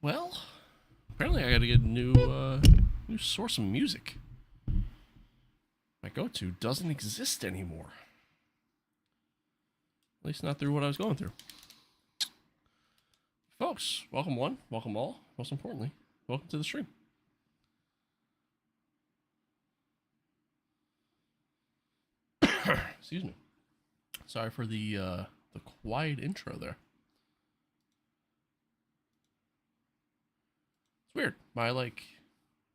Well, apparently I gotta get a new source of music. My go-to doesn't exist anymore. At least not through what I was going through. Folks, welcome one, welcome all. Most importantly, welcome to the stream. Excuse me. Sorry for the quiet intro there. It's weird. My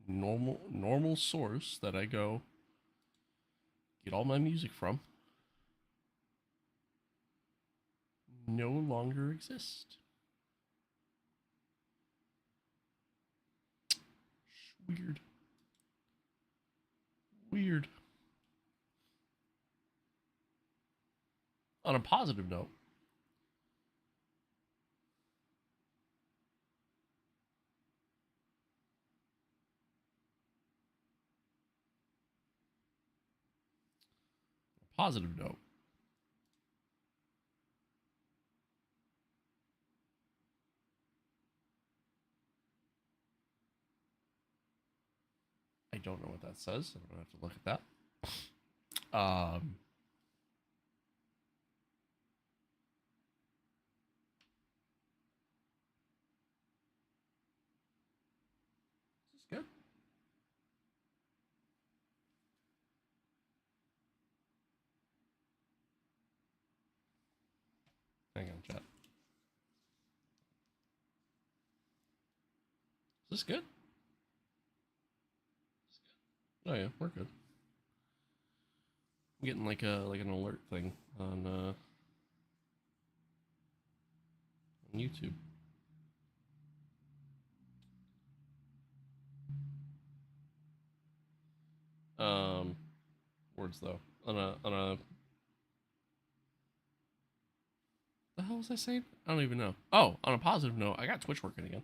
normal source that I go get all my music from no longer exists. Weird. Weird. On a positive note, I don't know what that says. I'm gonna have to look at that. Is this good? Hang on, chat. Is this good? Oh yeah, we're good. I'm getting like an alert thing on YouTube. Words though. On a the hell was I saying? I don't even know. Oh, on a positive note, I got Twitch working again.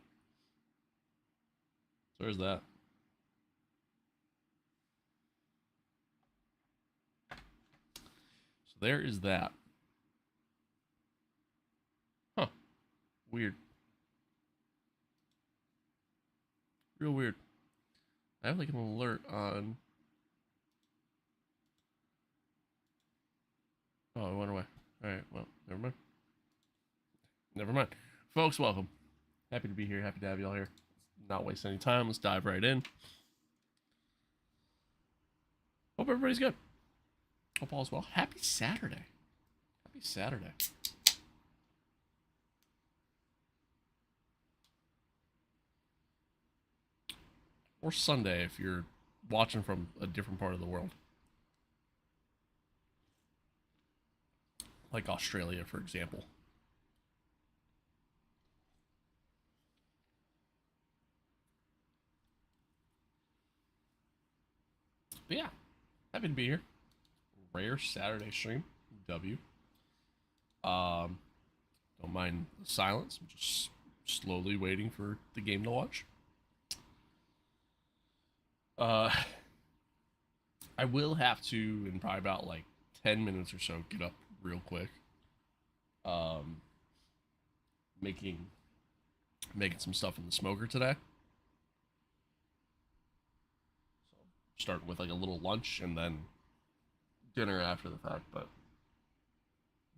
So there's that. So there is that. Huh. Weird. Real weird. I have like an alert on. Oh, I went away. Alright, well, never mind. Never mind. Folks, welcome. Happy to be here. Happy to have y'all here. Not waste any time. Let's dive right in. Hope everybody's good. Hope all's well. Happy Saturday. Happy Saturday. Or Sunday if you're watching from a different part of the world. Like Australia, for example. But yeah, happy to be here. Rare Saturday stream. W. Don't mind the silence. I'm just slowly waiting for the game to launch. I will have to, in probably about like 10 minutes or so, get up real quick. Making some stuff in the smoker today. So starting with like a little lunch and then dinner after the fact, but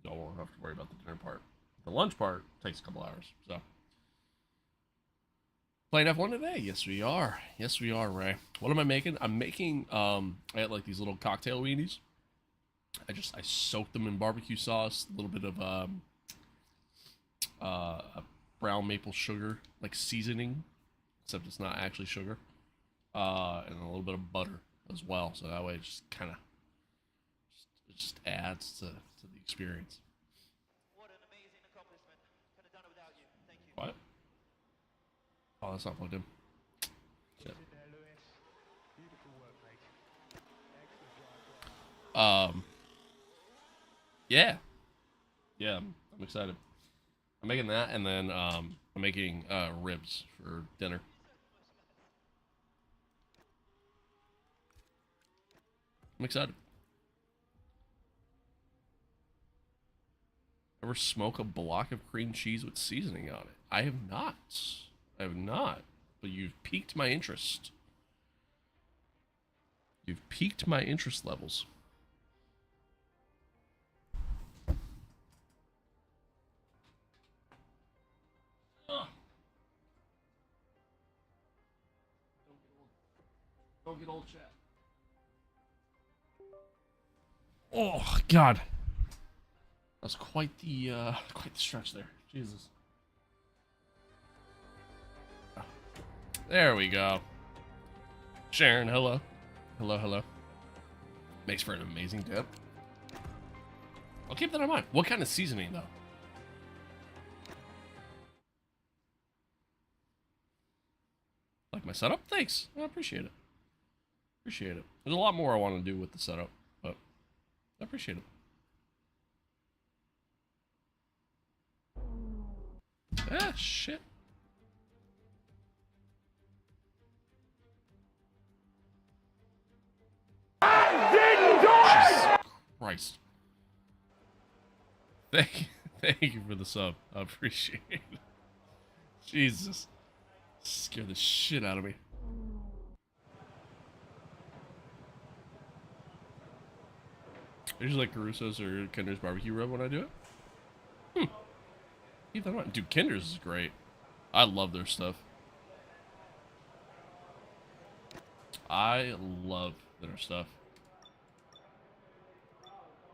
don't have to worry about the dinner part. The lunch part takes a couple hours, so. Playing F1 today? Yes, we are. Yes, we are, Ray. What am I making? I'm making, I had like these little cocktail weenies. I soaked them in barbecue sauce, a little bit of, a brown maple sugar, like seasoning, except it's not actually sugar, and a little bit of butter as well. So that way it just kind of, just adds to the experience. What an amazing accomplishment. Could have done it without you. Thank you. What? Oh, that's not plugged in. Shit. Yeah. Yeah, I'm excited. I'm making that, and then I'm making ribs for dinner. I'm excited. Ever smoke a block of cream cheese with seasoning on it? I have not. I have not, but you've piqued my interest. You've piqued my interest levels. Ugh. Don't get old, chat. Oh God, that's quite the stretch there. Jesus. There we go. Sharon, hello. Hello, hello. Makes for an amazing dip. I'll keep that in mind. What kind of seasoning, though? Like my setup? Thanks. I appreciate it. Appreciate it. There's a lot more I want to do with the setup, but I appreciate it. Ah, shit. Jesus Christ. Thank you for the sub. I appreciate it. Jesus. Scared the shit out of me. I usually like Caruso's or Kinder's barbecue rub when I do it. Keep that in mind. Dude, Kinder's is great. I love their stuff. I love their stuff.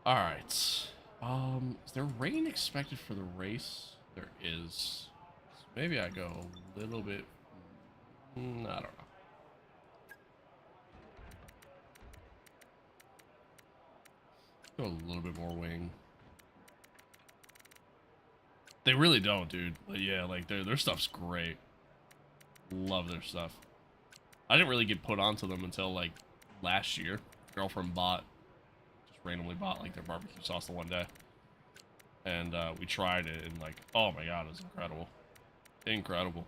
Alright. Is there rain expected for the race? There is. So maybe I go a little bit... I don't know. Go a little bit more wing. They really don't, dude. But yeah, like their stuff's great. Love their stuff. I didn't really get put onto them until like last year. Girlfriend randomly bought like their barbecue sauce the one day, and we tried it, and like, oh my god, it was incredible. Incredible.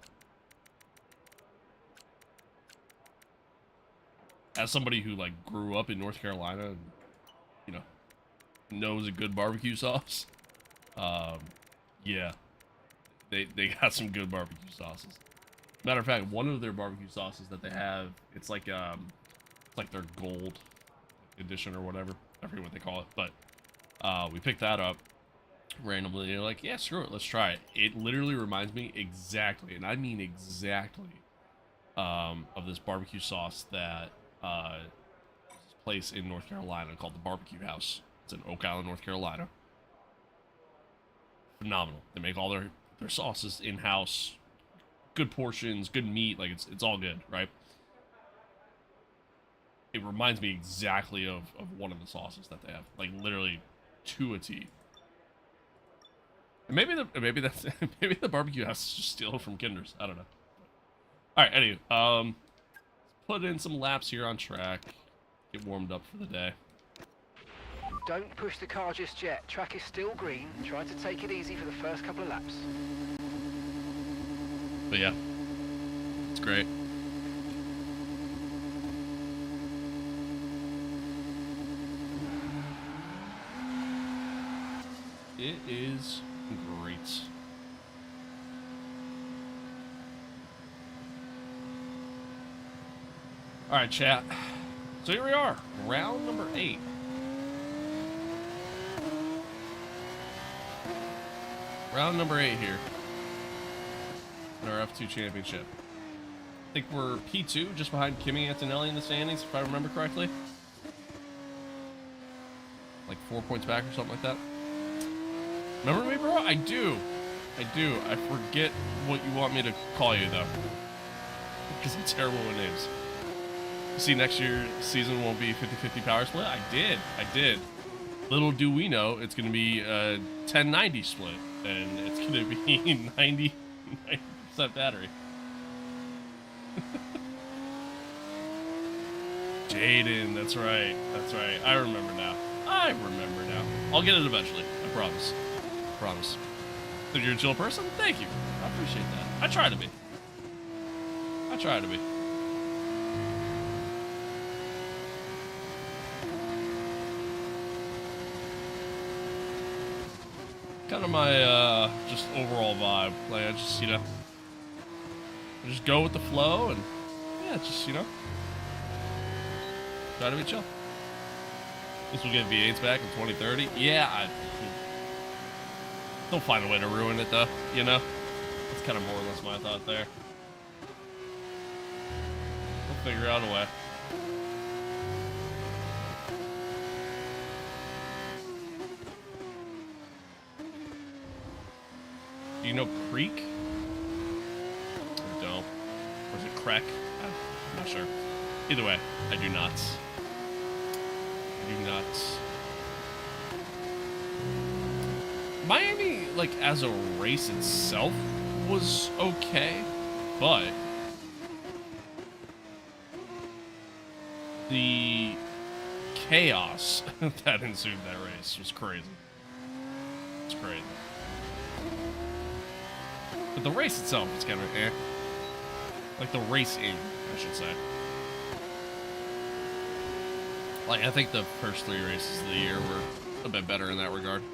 As somebody who like grew up in North Carolina and, you know, knows a good barbecue sauce, yeah, they got some good barbecue sauces. Matter of fact, one of their barbecue sauces that they have, it's like their gold edition or whatever. I forget what they call it, but we picked that up randomly. They're like, yeah, screw it, let's try it. It literally reminds me exactly, and I mean exactly, of this barbecue sauce that this place in North Carolina called the Barbecue House. It's in Oak Island, North Carolina. Phenomenal. They make all their sauces in-house. Good portions, good meat, like it's all good, right? It reminds me exactly of one of the sauces that they have, like literally to a T. And maybe that's maybe the barbecue house is just stealing from Kinder's. I don't know. All right, anyway, let's put in some laps here on track, get warmed up for the day. Don't push the car just yet. Track is still green. Try to take it easy for the first couple of laps. But yeah, it's great. It is great. All right, chat. So here we are, round number 8. Round number 8 here in our F2 championship. I think we're P2, just behind Kimi Antonelli in the standings, if I remember correctly. Like 4 points back or something like that. Remember me, bro? I do. I forget what you want me to call you, though. Because I'm terrible with names. See, next year's season won't be 50-50 power split? I did. Little do we know, it's going to be a 10-90 split. And it's going to be 90% battery. Jaden, that's right. I remember now. I'll get it eventually. I promise. So you're a chill person? Thank you. I appreciate that. I try to be. Kind of my, just overall vibe. Like, I just, you know, Just go with the flow and yeah, just, you know, try to be chill. This will get V8s back in 2030. Yeah, they'll find a way to ruin it though, you know? That's kind of more or less my thought there. They'll figure out a way. Do you know Creek? I don't. Or is it Crek? I'm not sure. Either way, I do not. I do not. Miami, like, as a race itself was okay, but the chaos that ensued that race was crazy. It's crazy. But the race itself is kind of eh. Like the racing, I should say. Like, I think the first 3 races of the year were a bit better in that regard. A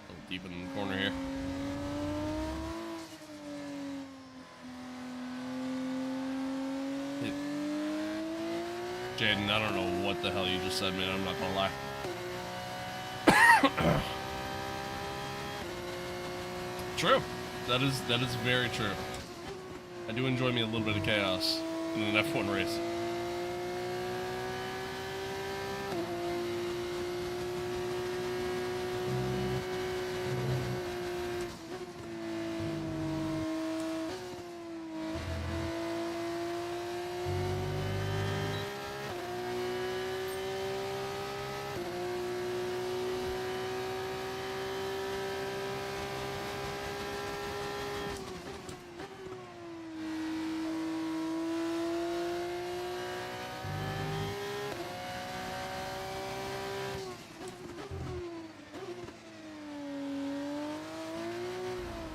little deep in the corner here. Jaden, I don't know what the hell you just said, man. I'm not gonna lie. True. That is very true. I do enjoy me a little bit of chaos in an F1 race.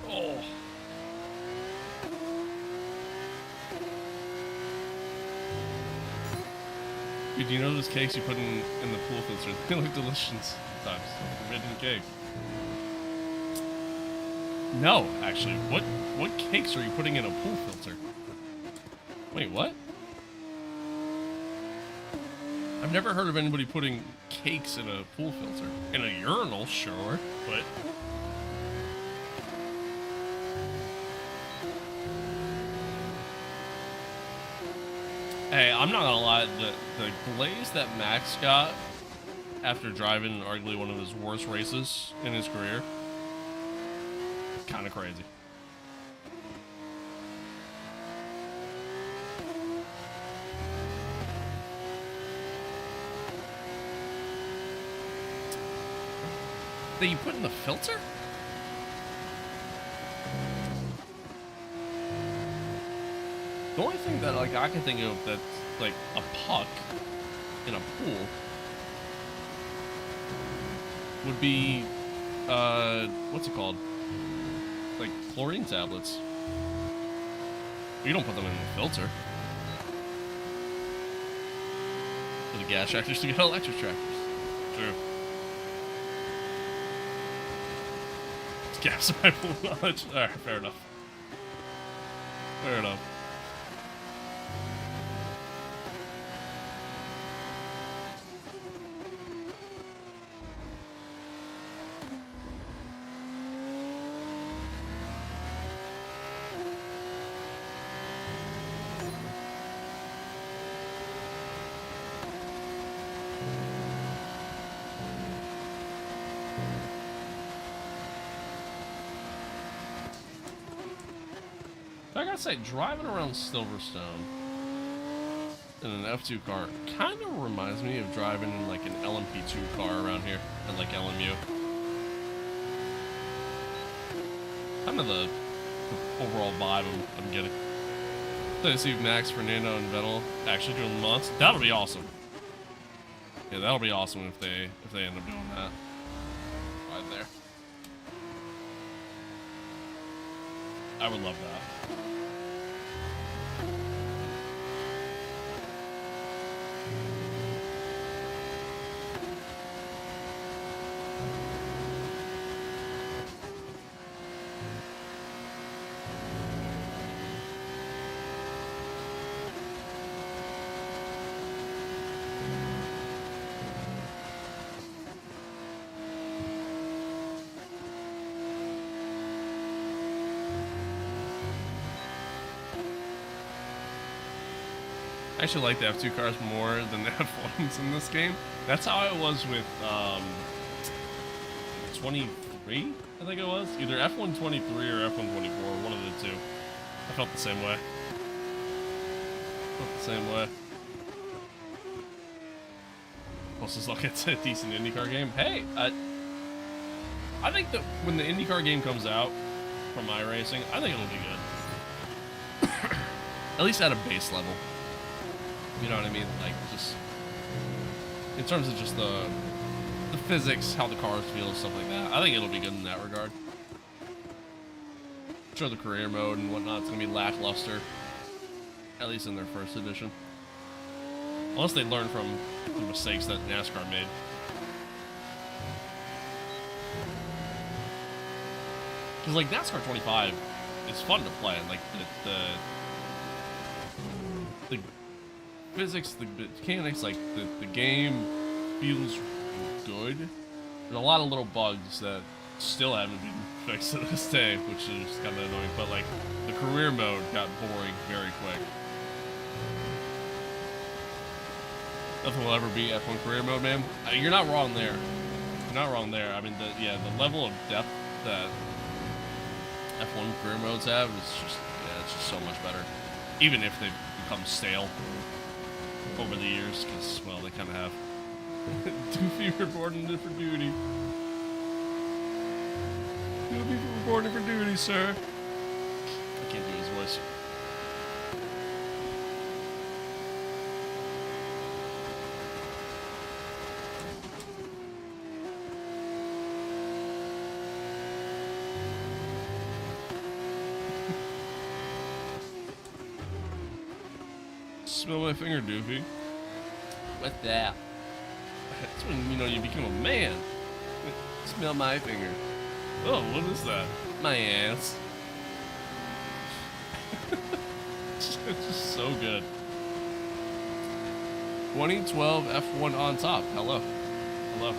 Oh. Dude, do you know those cakes you put in the pool filter? They look delicious sometimes. Forbidden cake. No, actually. What cakes are you putting in a pool filter? Wait, what? I've never heard of anybody putting cakes in a pool filter. In a urinal, sure, but... Hey, I'm not gonna lie, the glaze that Max got after driving arguably one of his worst races in his career, kind of crazy. That you put in the filter? The only thing that like I can think of that's like a puck in a pool would be what's it called? Like chlorine tablets. You don't put them in the filter. For the gas tractors to get electric tractors. True. It's gas in my pool knowledge. Alright, fair enough. Fair enough. I gotta say, driving around Silverstone in an F2 car kind of reminds me of driving in like an LMP2 car around here at like LMU. Kind of the overall vibe I'm getting. So I see Max, Fernando, and Vettel actually doing the mods. That'll be awesome. Yeah, that'll be awesome if they end up doing that. Right there. I would love that. I actually like the F2 cars more than the F1s in this game. That's how it was with 23, I think it was. Either F1 23 or F1 24, one of the two. I felt the same way. Felt the same way. Closest I'll get to a decent IndyCar game. Hey, I think that when the IndyCar game comes out from iRacing, I think it'll be good. At least at a base level. You know what I mean? Like, just in terms of just the physics, how the cars feel, stuff like that. I think it'll be good in that regard. I'm sure the career mode and whatnot is gonna be lackluster, at least in their first edition. Unless they learn from the mistakes that NASCAR made. Because like NASCAR 25 is fun to play. Like the physics, the mechanics, like the game feels good. There's a lot of little bugs that still haven't been fixed to this day, which is kind of annoying. But like the career mode got boring very quick. Nothing will ever beat F1 career mode, man. You're not wrong there. You're not wrong there. I mean, the level of depth that F1 career modes have is just, yeah, it's just so much better. Even if they've become stale over the years, because, well, they kind of have. Doofy reporting for duty. Doofy reporting for duty, sir. I can't do his voice. Smell my finger, Doofy. What's that? That's when, you know, you become a man. Smell my finger. Oh, what is that? My ass. It's just so good. 2012 F1 on top. Hello. Hello.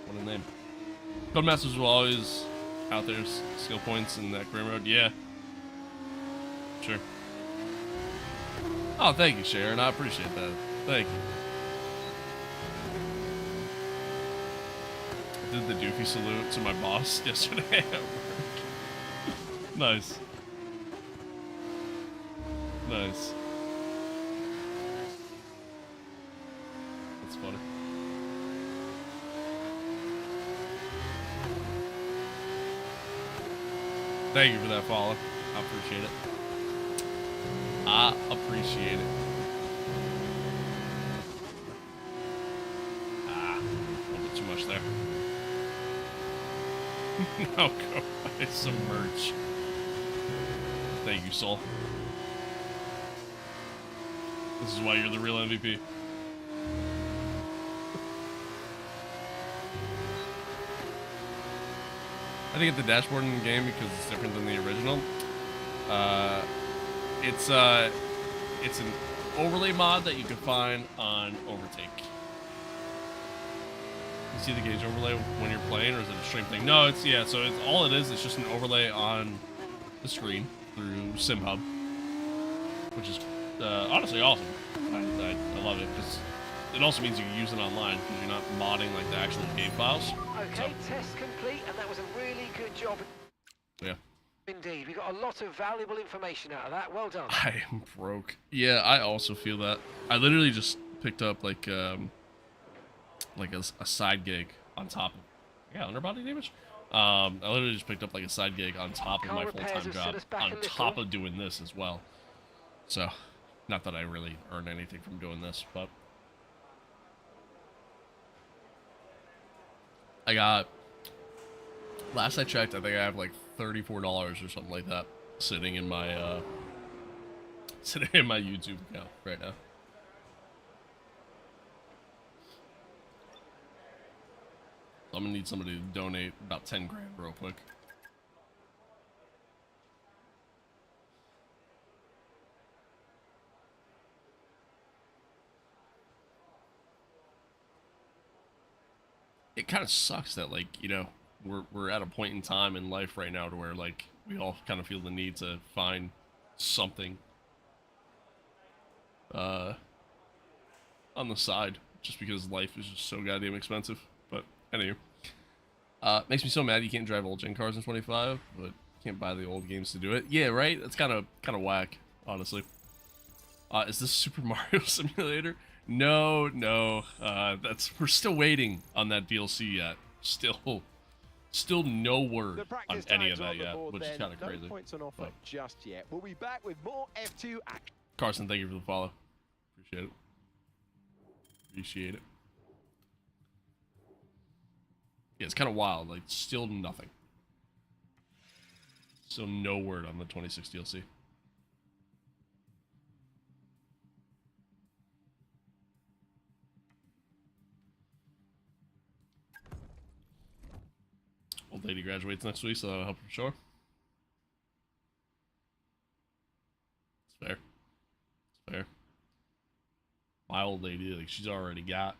What a name. Codemasters will always out there, skill points in that career mode. Yeah. Sure. Oh, thank you, Sharon. I appreciate that. Thank you. I did the Doofy salute to my boss yesterday at work. Nice. Nice. That's funny. Thank you for that follow. I appreciate it. I appreciate it. Ah, a little bit too much there. I'll go buy some merch. Thank you, Soul. This is why you're the real MVP. I think it's the dashboard in the game because it's different than the original. It's an overlay mod that you can find on Overtake. You see the gauge overlay when you're playing, or is it a stream thing? No, it's, yeah, so it's all it is. It's just an overlay on the screen through SimHub, which is honestly awesome. I love it because it also means you can use it online because you're not modding like the actual game files. Okay, test complete, and that was a really good job. Yeah. Indeed, we got a lot of valuable information out of that. Well done. I am broke. Yeah, I also feel that. I literally just picked up like a side gig on top of, yeah, underbody damage. I literally just picked up like a side gig on top of my full-time job, on top of doing this as well. So, not that I really earn anything from doing this, but I got, last I checked, I think I have like $34 or something like that sitting in my YouTube account right now. So I'm gonna need somebody to donate about 10 grand real quick. It kind of sucks that, like, you know, we're at a point in time in life right now to where, like, we all kind of feel the need to find something on the side, just because life is just so goddamn expensive. But anyway, makes me so mad you can't drive old gen cars in 25, but can't buy the old games to do it. Yeah, right. That's kind of whack, honestly. Is this Super Mario Simulator? No, no. We're still waiting on that DLC yet. Still no word on any of that yet, which is kind of crazy. No points on offer just yet. We'll be back with more F2 action. Carson, thank you for the follow. Appreciate it. Appreciate it. Yeah, it's kind of wild. Like, still nothing. Still no word on the 26 DLC. Old lady graduates next week, so that'll help for sure. It's fair. It's fair. My old lady, like, she's already got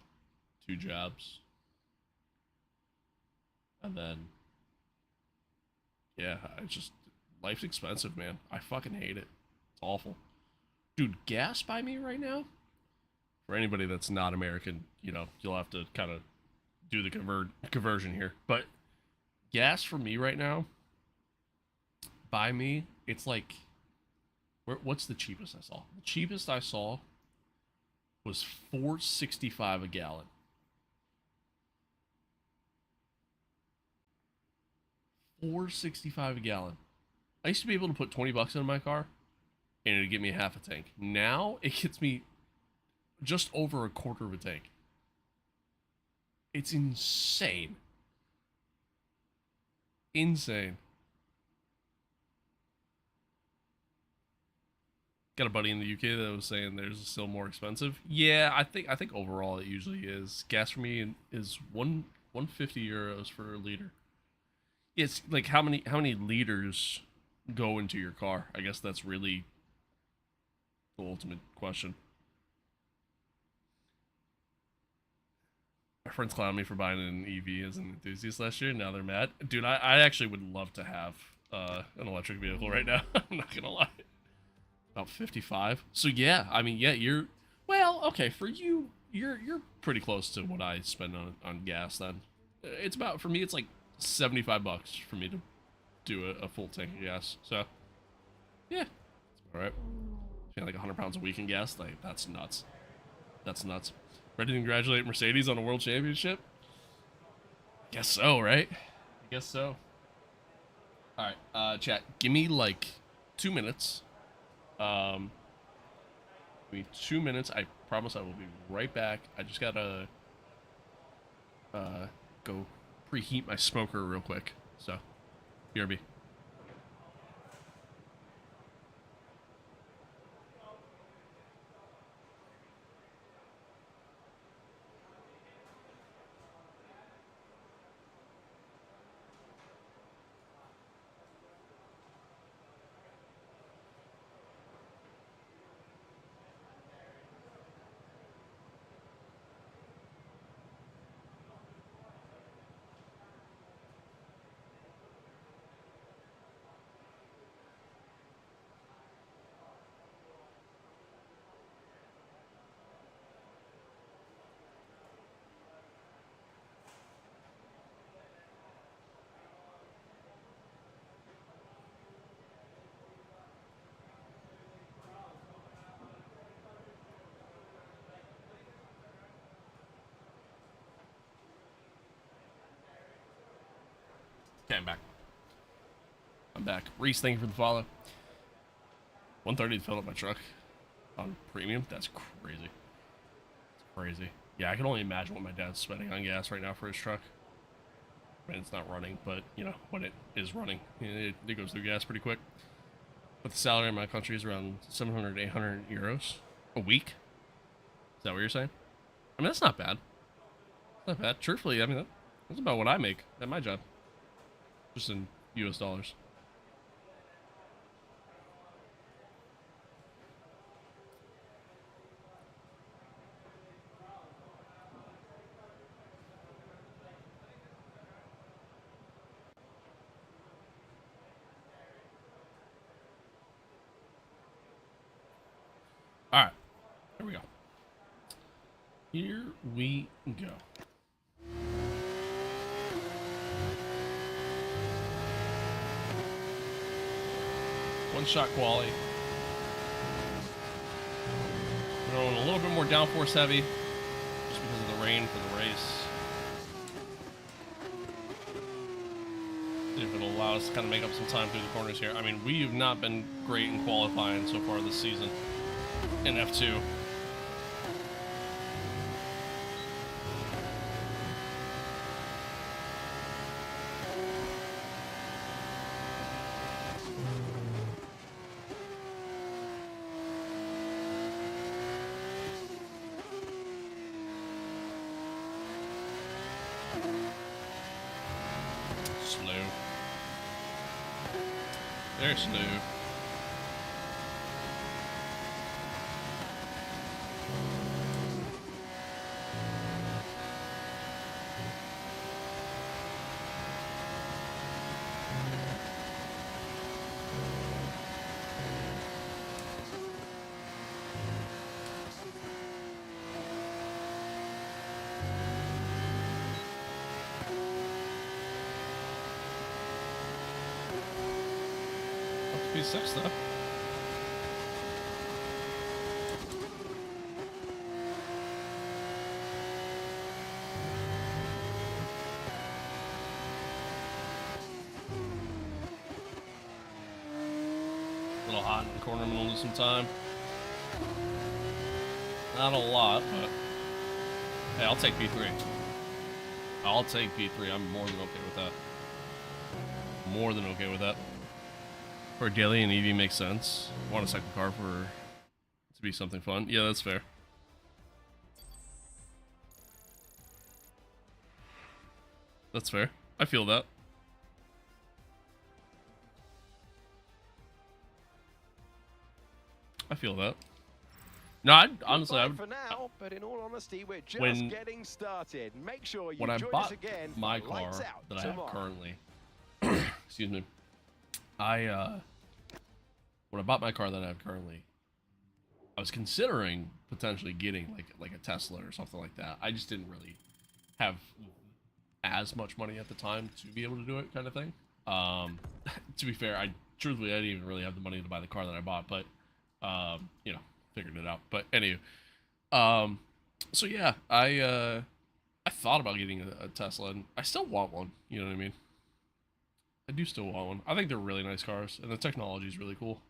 2 jobs. And then, yeah, life's expensive, man. I fucking hate it. It's awful. Dude, gas by me right now? For anybody that's not American, you know, you'll have to kind of do the conversion here. But gas for me right now, by me, it's like, what's the cheapest I saw? The cheapest I saw was $4.65 a gallon. $4.65 a gallon. I used to be able to put 20 bucks in my car, and it'd get me half a tank. Now it gets me just over a quarter of a tank. It's insane. Insane. Got a buddy in the UK that was saying there's still more expensive. Yeah, I think overall it usually is. Gas for me is 150 euros for a liter. It's like how many liters go into your car? I guess that's really the ultimate question. My friends clowned me for buying an EV as an enthusiast last year. Now they're mad. Dude, I actually would love to have an electric vehicle right now. I'm not gonna lie. About 55. So yeah, I mean, yeah, you're well, okay, for you, you're pretty close to what I spend on gas then. It's about, for me, it's like 75 bucks for me to do a full tank of gas. So yeah, it's all right. Paying like 100 pounds a week in gas, like that's nuts. That's nuts. Ready to congratulate Mercedes on a world championship? Guess so, right? I guess so. All right, chat. Give me like 2 minutes. Give me 2 minutes. I promise I will be right back. I just gotta go preheat my smoker real quick. So, BRB. Okay, I'm back. I'm back. Reese, thank you for the follow. 130 to fill up my truck on premium. That's crazy. It's crazy. Yeah, I can only imagine what my dad's spending on gas right now for his truck. I mean, it's not running, but, you know, when it is running, it goes through gas pretty quick. But the salary in my country is around 700 to 800 euros a week. Is that what you're saying? I mean, that's not bad. Not bad. Truthfully, I mean, that's about what I make at my job. Just in US dollars. All right. we go. Here we go. One shot quality. We're going a little bit more downforce heavy just because of the rain for the race. See if it'll allow us to kind of make up some time through the corners here. I mean, we have not been great in qualifying so far this season in F2. Slow. Very slow. P6 though. A little hot in the corner, I'm gonna lose some time. Not a lot, but hey, I'll take P3. I'll take P3. I'm more than okay with that. More than okay with that. For a daily, an EV makes sense. Want a second car for to be something fun. Yeah, that's fair. That's fair. I feel that. I feel that. No, honestly, I would. For now, but in all honesty, we're just When- getting started. Make sure you When I join bought us again. for my car Lights Out that I have tomorrow. currently, excuse me, when I bought my car that I have currently, I was considering potentially getting like a Tesla or something like that. I just didn't really have as much money at the time to be able to do it, kind of thing. To be fair, truthfully I didn't even really have the money to buy the car that I bought, but you know, figured it out. But anyway, so yeah, I thought about getting a Tesla, and I still want one. You know what I mean? I do still want one. I think they're really nice cars, and the technology is really cool.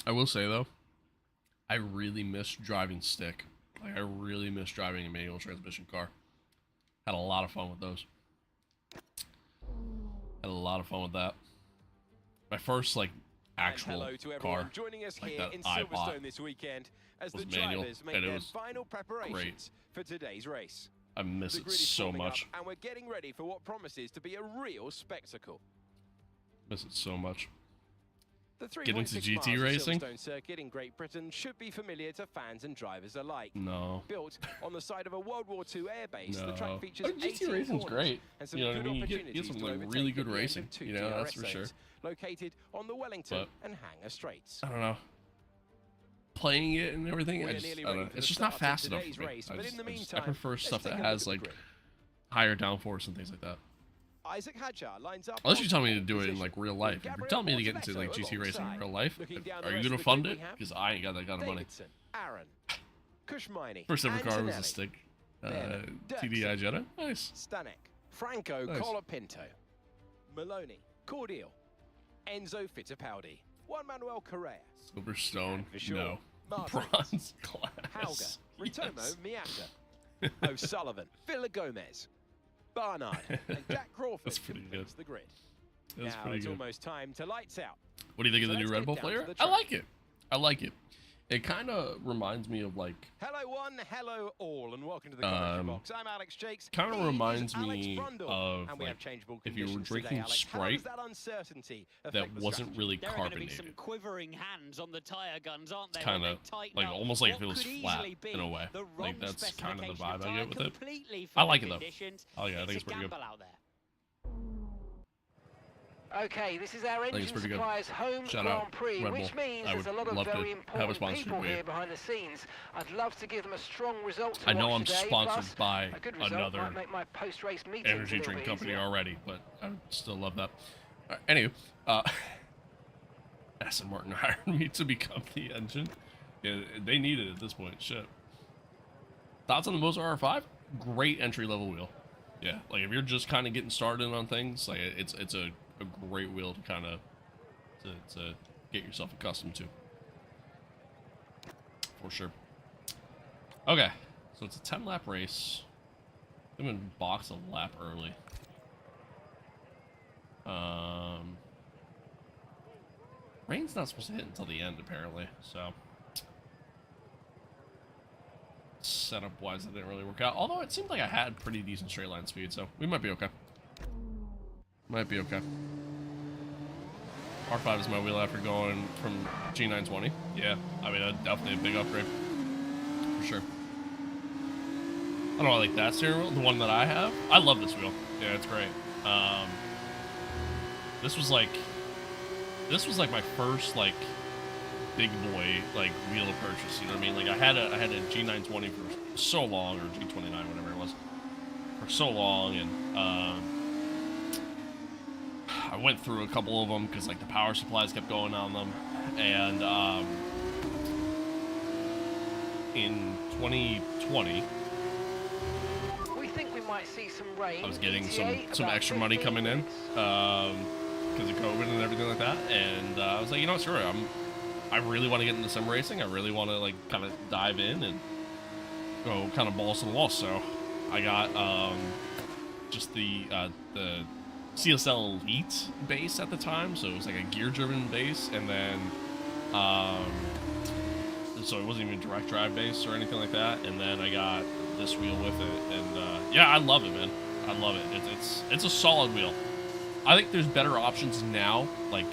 I will say though, I really miss driving stick. Like I really miss driving a manual transmission car. Had a lot of fun with those. Had a lot of fun with that. My first like And actual hello to everyone car joining us like here that in I bought Silverstone this weekend as the was manual, drivers make and it their was final preparations for today's race. I miss The it grid is so forming up, much. and we're getting ready for what promises to be a real spectacle. Miss it so much. The Get into 3.6 GT miles of racing? Silverstone Circuit in Great Britain should be familiar to fans and drivers alike. No. Built on the side of a World War II airbase, the No. track features Oh, GT 18 racing's corners great. and some You know what I good mean? You get opportunities some to like overtake really at good the end of racing. 2 You know, that's DRS for sure. zones, located on the Wellington But and Hanger Straits. I don't know. Playing it and everything, We're I just, I nearly don't know. ready for It's the just not start of fast enough today's for me. race, I but just- in the I meantime, prefer let's stuff take that a look has at the like grid. higher downforce and things like that. Isaac Hadjar lines up. Unless on you tell me to pole do it in position, like real with life. If you're Gabriel telling me to get into like Bortoleto GT racing in alongside. real life, Looking down the are you rest gonna of the fund grid, it? we have Because I ain't got that kind of money. Davidson, Aaron, Kushmini, First ever car was a Antonelli, stick. Bennett, TDI Jetta. Nice. Stanek, Franco Nice. Colapinto, Maloney, Cordial, Enzo Fittipaldi, Juan Manuel Correa, Silverstone. for sure, No. Martins, Bronze class. Hauger, Ritomo Yes. Miata, O'Sullivan, Villa Gomez, Barnard, and Jack Crawford That's pretty completes good. the grid. That's Now pretty it's good. almost time to lights out. What do you think So of the new let's Red get Bull down to player? the I track. like it. I like it. It kind of reminds me of like. Hello one, hello all, and welcome to the commentary box. I'm Alex Jakes. Kinda He is reminds Alex me Brundle, of, and we have like, changeable if you were conditions today, drinking Alex. How Sprite does that uncertainty that affect the wasn't strategy? really There are going to be some carbonated. quivering hands on the tire guns, aren't there? Kinda, when they tighten like, up almost like what if it was could flat easily be in a way. the Like, wrong that's kinda the specification vibe of I tyre, get with it. completely I for like the it, though. conditions. Oh, yeah, I think it's a pretty good. gamble out there. Okay, this is our think it's engine pretty good. supplier's home Shout Grand out Prix, Red which Bull. means I there's a would lot of love to very have a important sponsorship people with you. here behind the scenes. I'd love to give them a strong result to I know watch I'm today, sponsored plus by a good result another might make my post-race meetings a energy little drink bit company easier. already, but I would still love that. Anyway, Aston Martin hired me to become the engine. Yeah, they need it at this point. Shit. Thoughts on the Moza R5? Great entry level wheel. Yeah, like if you're just kind of getting started on things, like it's a great wheel to kind of to get yourself accustomed to. For sure. Okay, so it's a 10-lap race. I'm gonna box a lap early. Rain's not supposed to hit until the end, apparently, so setup wise, it didn't really work out. Although it seemed like I had pretty decent straight line speed, so we might be okay. Might be okay. R5 is my wheel after going from G920. Yeah, I mean, that's definitely a big upgrade. For sure. I don't know, like that steering wheel, the one that I have. I love this wheel. Yeah, it's great. This was like my first like big boy like wheel purchase. You know what I mean? Like I had a G920 for so long, or G29, whatever it was, for so long, and I went through a couple of them because like the power supplies kept going on them, and in 2020. We think we might see some rain. I was getting ETA some about extra money 15 coming in minutes. because of COVID and everything like that, and I was like, you know, screw it. I really want to get into sim racing. I really want to like kind of dive in and go kind of balls to the wall. So I got just the CSL Elite base at the time, so it was like a gear-driven base, and then so it wasn't even direct drive base or anything like that. And then I got this wheel with it, and yeah, I love it, man. I love it. It's a solid wheel. I think there's better options now, like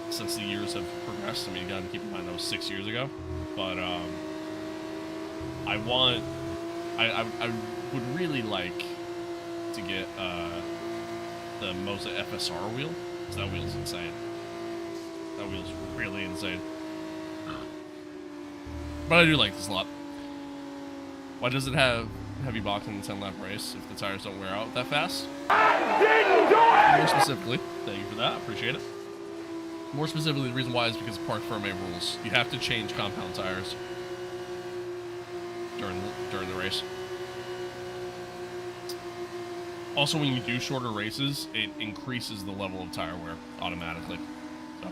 since the years have progressed. I mean, you gotta keep in mind that was 6 years ago, but I would really like to get the Moza FSR wheel, because that wheel's insane. That wheel's really insane. But I do like this a lot. Why does it have heavy boxing in the 10-lap race if the tires don't wear out that fast? More specifically, thank you for that, I appreciate it. More specifically, the reason why is because of Parc Fermé rules. You have to change compound tires during the race. Also, when you do shorter races, it increases the level of tire wear automatically. So,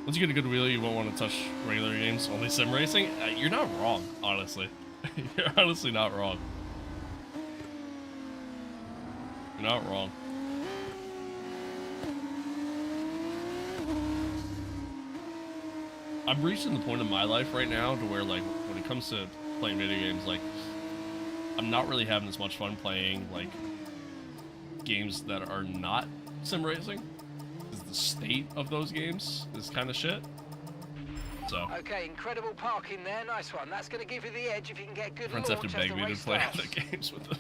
once you get a good wheel, you won't want to touch regular games, only sim racing. You're not wrong, honestly. You're honestly not wrong. You're not wrong. I'm reaching the point in my life right now to where, like, when it comes to playing video games, like, I'm not really having as much fun playing, like, games that are not sim racing, because the state of those games is kind of shit. So, Okay, incredible parking there. Nice one. That's going to give you the edge if you can get good friends have launch to as beg the me to race play starts. other games with them.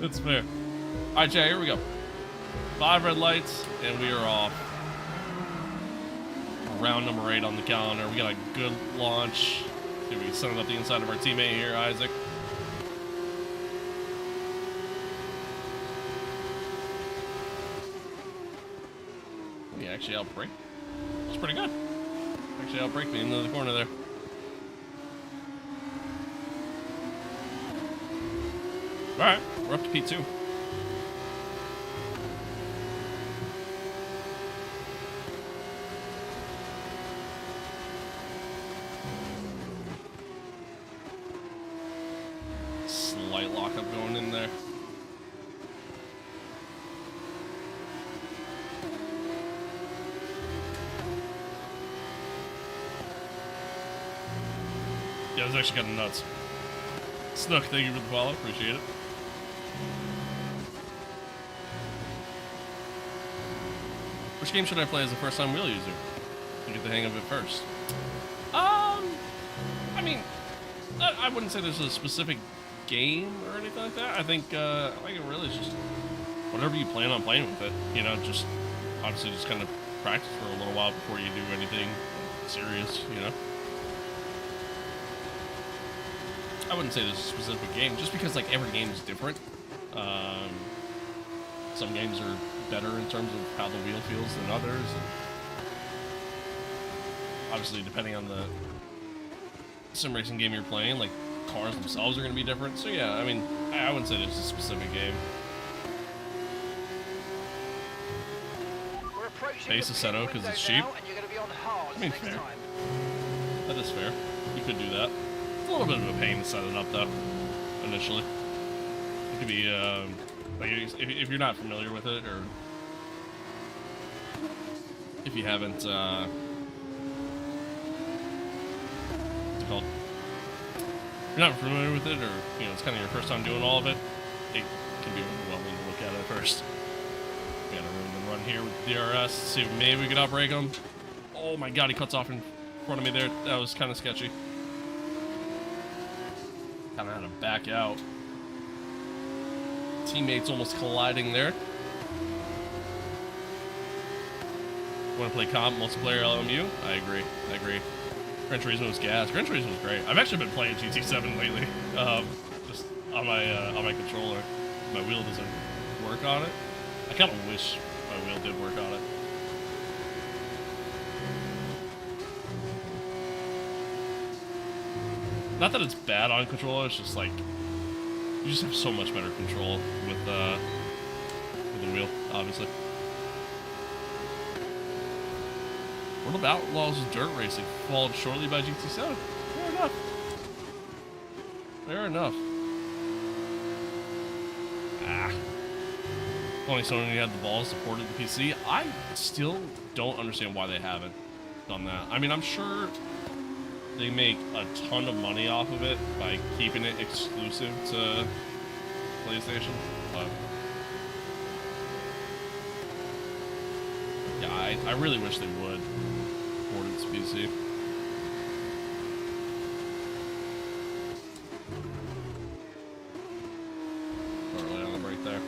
That's fair. Alright, Jay, here we go. 5 red lights, and we are off. Round number 8 on the calendar. We got a good launch. See if we can set it up the inside of our teammate here, Isaac. We actually outbrake. That's pretty good. Actually outbrake me into the corner there. Alright, we're up to P2. Slight lockup going in there. Yeah, it was actually kind of nuts. Snook, thank you for the follow. Appreciate it. Which game should I play as a first-time wheel user? To get the hang of it first. I mean, I wouldn't say there's a specific game or anything like that. I think it really is just whatever you plan on playing with it. You know, just obviously just kind of practice for a little while before you do anything serious. You know, I wouldn't say there's a specific game, just because like every game is different. Some games are better in terms of how the wheel feels than others. And obviously, depending on the sim racing game you're playing, like cars themselves are going to be different. So yeah, I mean, I wouldn't say there's a specific game. We're approaching Pace the is set pit out 'cause window it's cheap. now, and you're going to be on hards I mean, next fair. time. That is fair. You could do that. It's a little bit of a pain to set it up, though, initially. It could be, like, if you're not familiar with it, or if you haven't, what's it called? If you're not familiar with it, or, you know, it's kind of your first time doing all of it, it can be overwhelming to look at it first. We got a room and run here with DRS, see if maybe we could outbrake him. Oh my god, he cuts off in front of me there. That was kind of sketchy. Kind of had to back out. Teammates almost colliding there. Want to play comp multiplayer LMU? I agree. Gran Turismo was gas. Gran Turismo was great. I've actually been playing GT7 lately. Just on my controller. My wheel doesn't work on it. I kind of wish my wheel did work on it. Not that it's bad on controller, it's just like you just have so much better control with the wheel, obviously. World of Outlaws Dirt Racing, followed shortly by GT7. Fair enough. Fair enough. Only Sony had the balls to port it to PC. I still don't understand why they haven't done that. I mean, I'm sure they make a ton of money off of it by keeping it exclusive to PlayStation, but yeah, I really wish they would port it to PC. Early on the break there.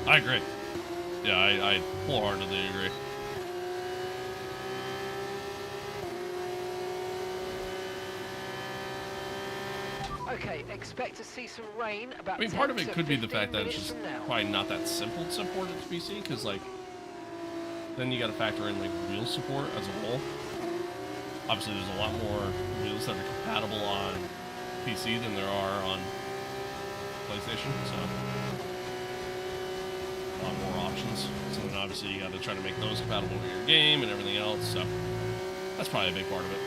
I agree. Yeah, I wholeheartedly agree. Okay, expect to see some rain about I mean, 10 part of it to could be the 15 fact that it's minutes just from now. probably not that simple to support it to PC, because, like, then you gotta factor in, like, wheel support as a whole. Obviously, there's a lot more wheels that are compatible on PC than there are on PlayStation, so a lot more options. So then obviously you gotta try to make those compatible with your game and everything else, so that's probably a big part of it.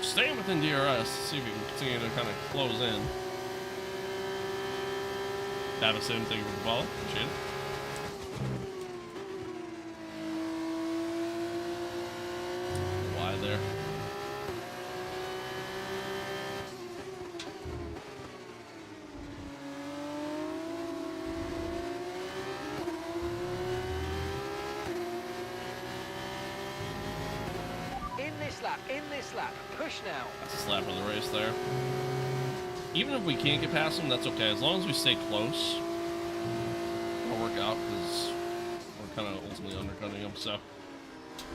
Staying within DRS, see if we can continue to kind of close in. Davison, thank you for the follow. Appreciate it. Wide there. In this lap, push now. That's a slap of the race there. Even if we can't get past them, that's okay. As long as we stay close, it'll work out, because we're kind of ultimately undercutting them. So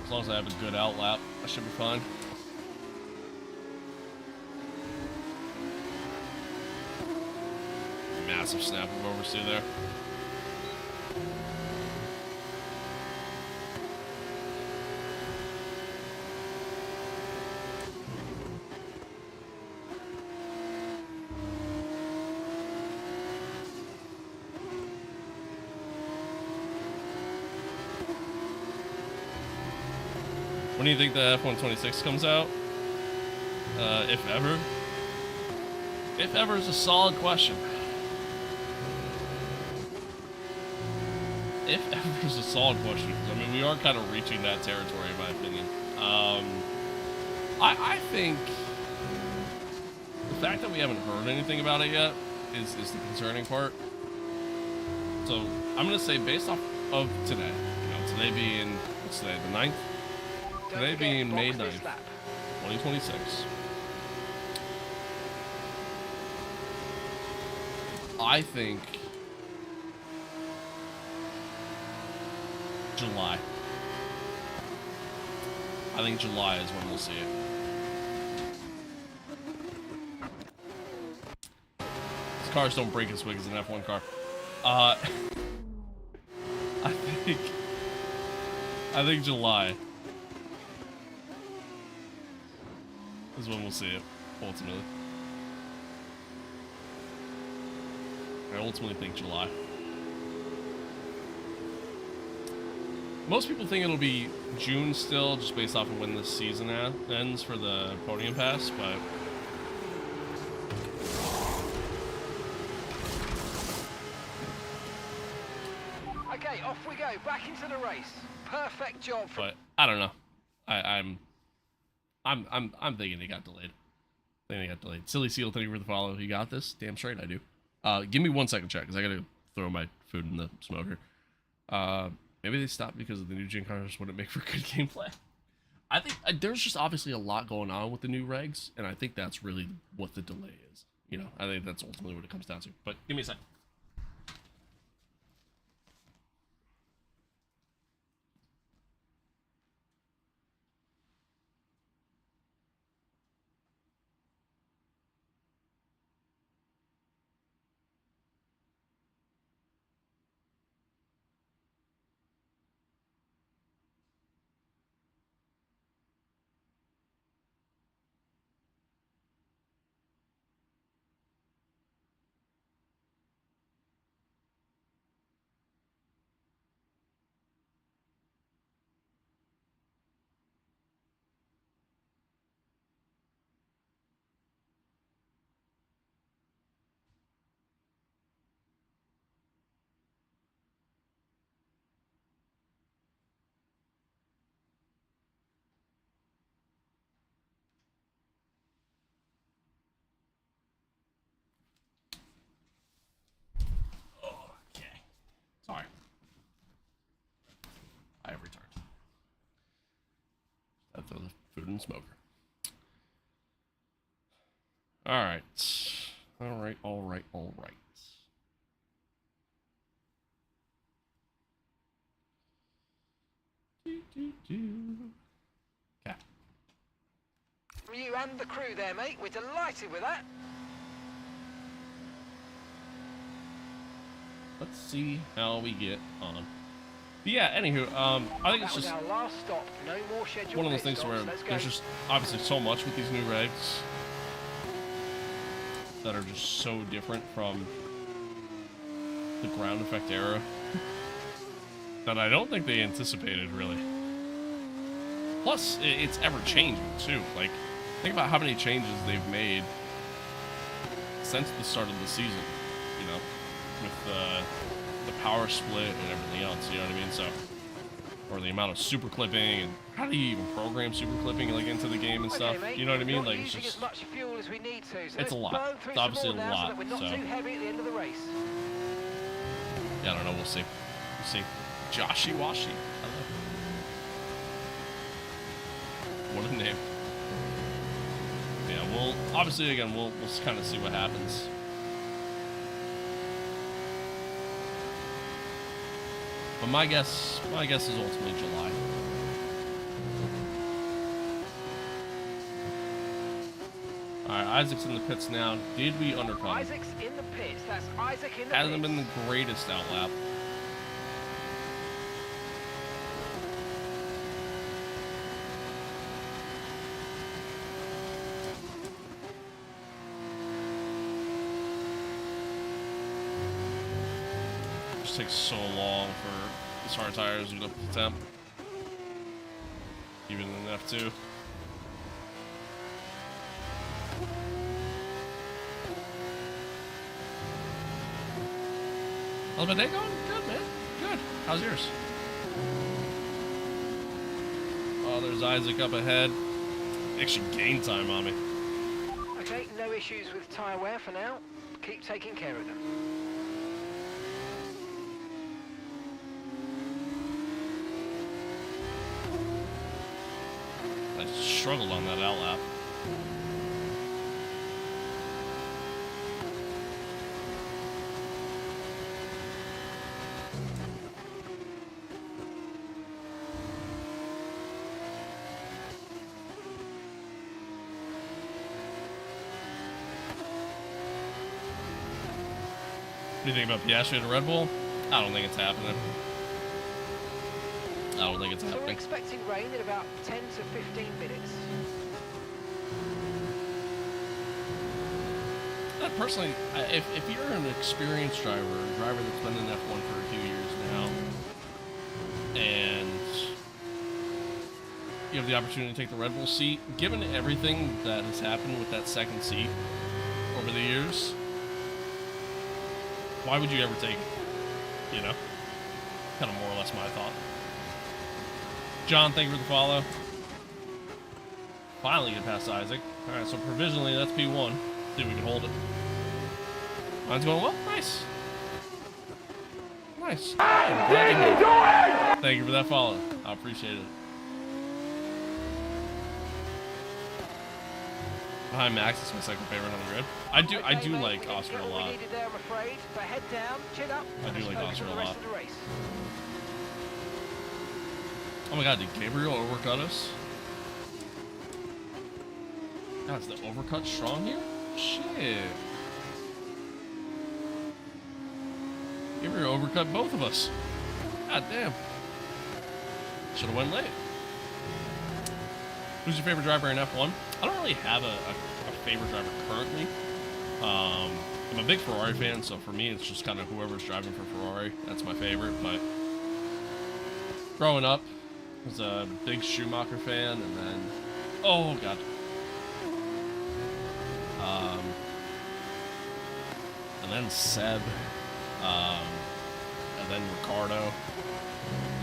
as long as I have a good out lap, I should be fine. Massive snap of oversteer there. When do you think the F-126 comes out? If ever? If ever is a solid question. If ever is a solid question. I mean, we are kind of reaching that territory, in my opinion. I think the fact that we haven't heard anything about it yet is the concerning part. So I'm gonna say, based off of today, today being, what's today, the 9th? Don't Today forget, being May box this 9th, lap. 2026. I think July. I think July is when we'll see it. These cars don't break as quick as an F1 car. I think July is when we'll see it, ultimately. I ultimately think July. Most people think it'll be June still, just based off of when the season ends for the podium pass, but Okay, off we go. Back into the race. Perfect job from I don't know. I'm thinking it got delayed. Silly Seal, thank you for the follow. You got this? Damn straight I do. Give me 1 second, check, because I gotta throw my food in the smoker. Maybe they stopped because of the new gen cars wouldn't make for good gameplay. I think there's just obviously a lot going on with the new regs, and I think that's really what the delay is. I think that's ultimately what it comes down to. But give me a second. Sorry. I have returned. I throw the food in the smoker. Alright. Alright. Okay. you and the crew there, mate. We're delighted with that. Let's see how we get on. But yeah, anywho, I think it's That was just our last stop. No more scheduled one of those pit things where stops. Let's go. there's just obviously so much with these new regs that are just so different from the ground effect era that I don't think they anticipated, really. Plus, it's ever changing too. Like, think about how many changes they've made since the start of the season, you know, with the power split and everything else, you know what I mean? So, or the amount of super clipping, and how do you even program super clipping like into the game and stuff? Okay, mate, You know what I mean? not Like, it's using just as much fuel as we need to. So it's let's a lot. burn through It's obviously some more a now lot, so that we're not so- too heavy at the end of the race. yeah, I don't know. We'll see. We'll see. Joshy Washy. I love it. What a name. Yeah, we'll obviously again we'll kind of see what happens. But my guess is ultimately July. All right, Isaac's in the pits now. Did we undercut him? Isaac's in the pits. That's Isaac in the Hasn't pits. been the greatest outlap. It just takes so long for these hard tires to get up to the temp. Even in F2. How's my day going? Good, man. Good. How's yours? Oh, there's Isaac up ahead. Actually gained time on me. Okay, no no issues with tyre wear for now. Keep taking care of them. I struggled on that out lap. What do you think about Piastri and Red Bull? I don't think it's happening. I don't think it's So we're happening. expecting rain in about 10 to 15 minutes. Personally, if you're an experienced driver, a driver that's been in F1 for a few years now, and you have the opportunity to take the Red Bull seat, given everything that has happened with that second seat over the years, why would you ever take it? You know? Kind of more or less my thought. John, thank you for the follow. Finally get past Isaac. Alright, so provisionally that's P1. See if we can hold it. Mine's going well. Nice. Nice. I'm glad to hear it. Thank you for that follow. I appreciate it. Behind Max is my second favorite on the grid. I do mate, like we didn't Oscar get a what lot. we needed there, I'm afraid. But head down, chin up. I do and like focus Oscar on a the rest lot. of the race. Oh my god, did Gabriel overcut us? God, is the overcut strong here? Shit. Gabriel overcut both of us. God damn. Should've went late. Who's your favorite driver in F1? I don't really have a favorite driver currently. I'm a big Ferrari fan, so for me it's just kind of whoever's driving for Ferrari. That's my favorite, but growing up, I was a big Schumacher fan, and then... Oh, God. And then Seb. And then Ricardo.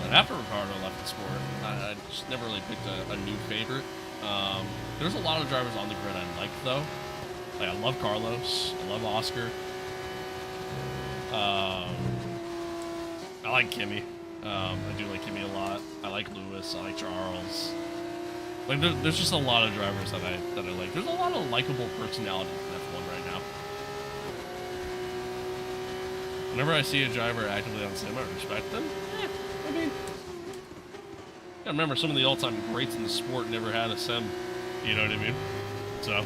But after Ricardo left the sport, I just never really picked a new favorite. There's a lot of drivers on the grid I like, though. Like, I love Carlos. I love Oscar. I like Kimi. I do like Kimi a lot. I like Lewis. I like Charles. Like, there's just a lot of drivers that I like. There's a lot of likable personalities in F1 right now. Whenever I see a driver actively on sim, I respect them. I mean, I remember some of the all-time greats in the sport never had a sim. You know what I mean? So,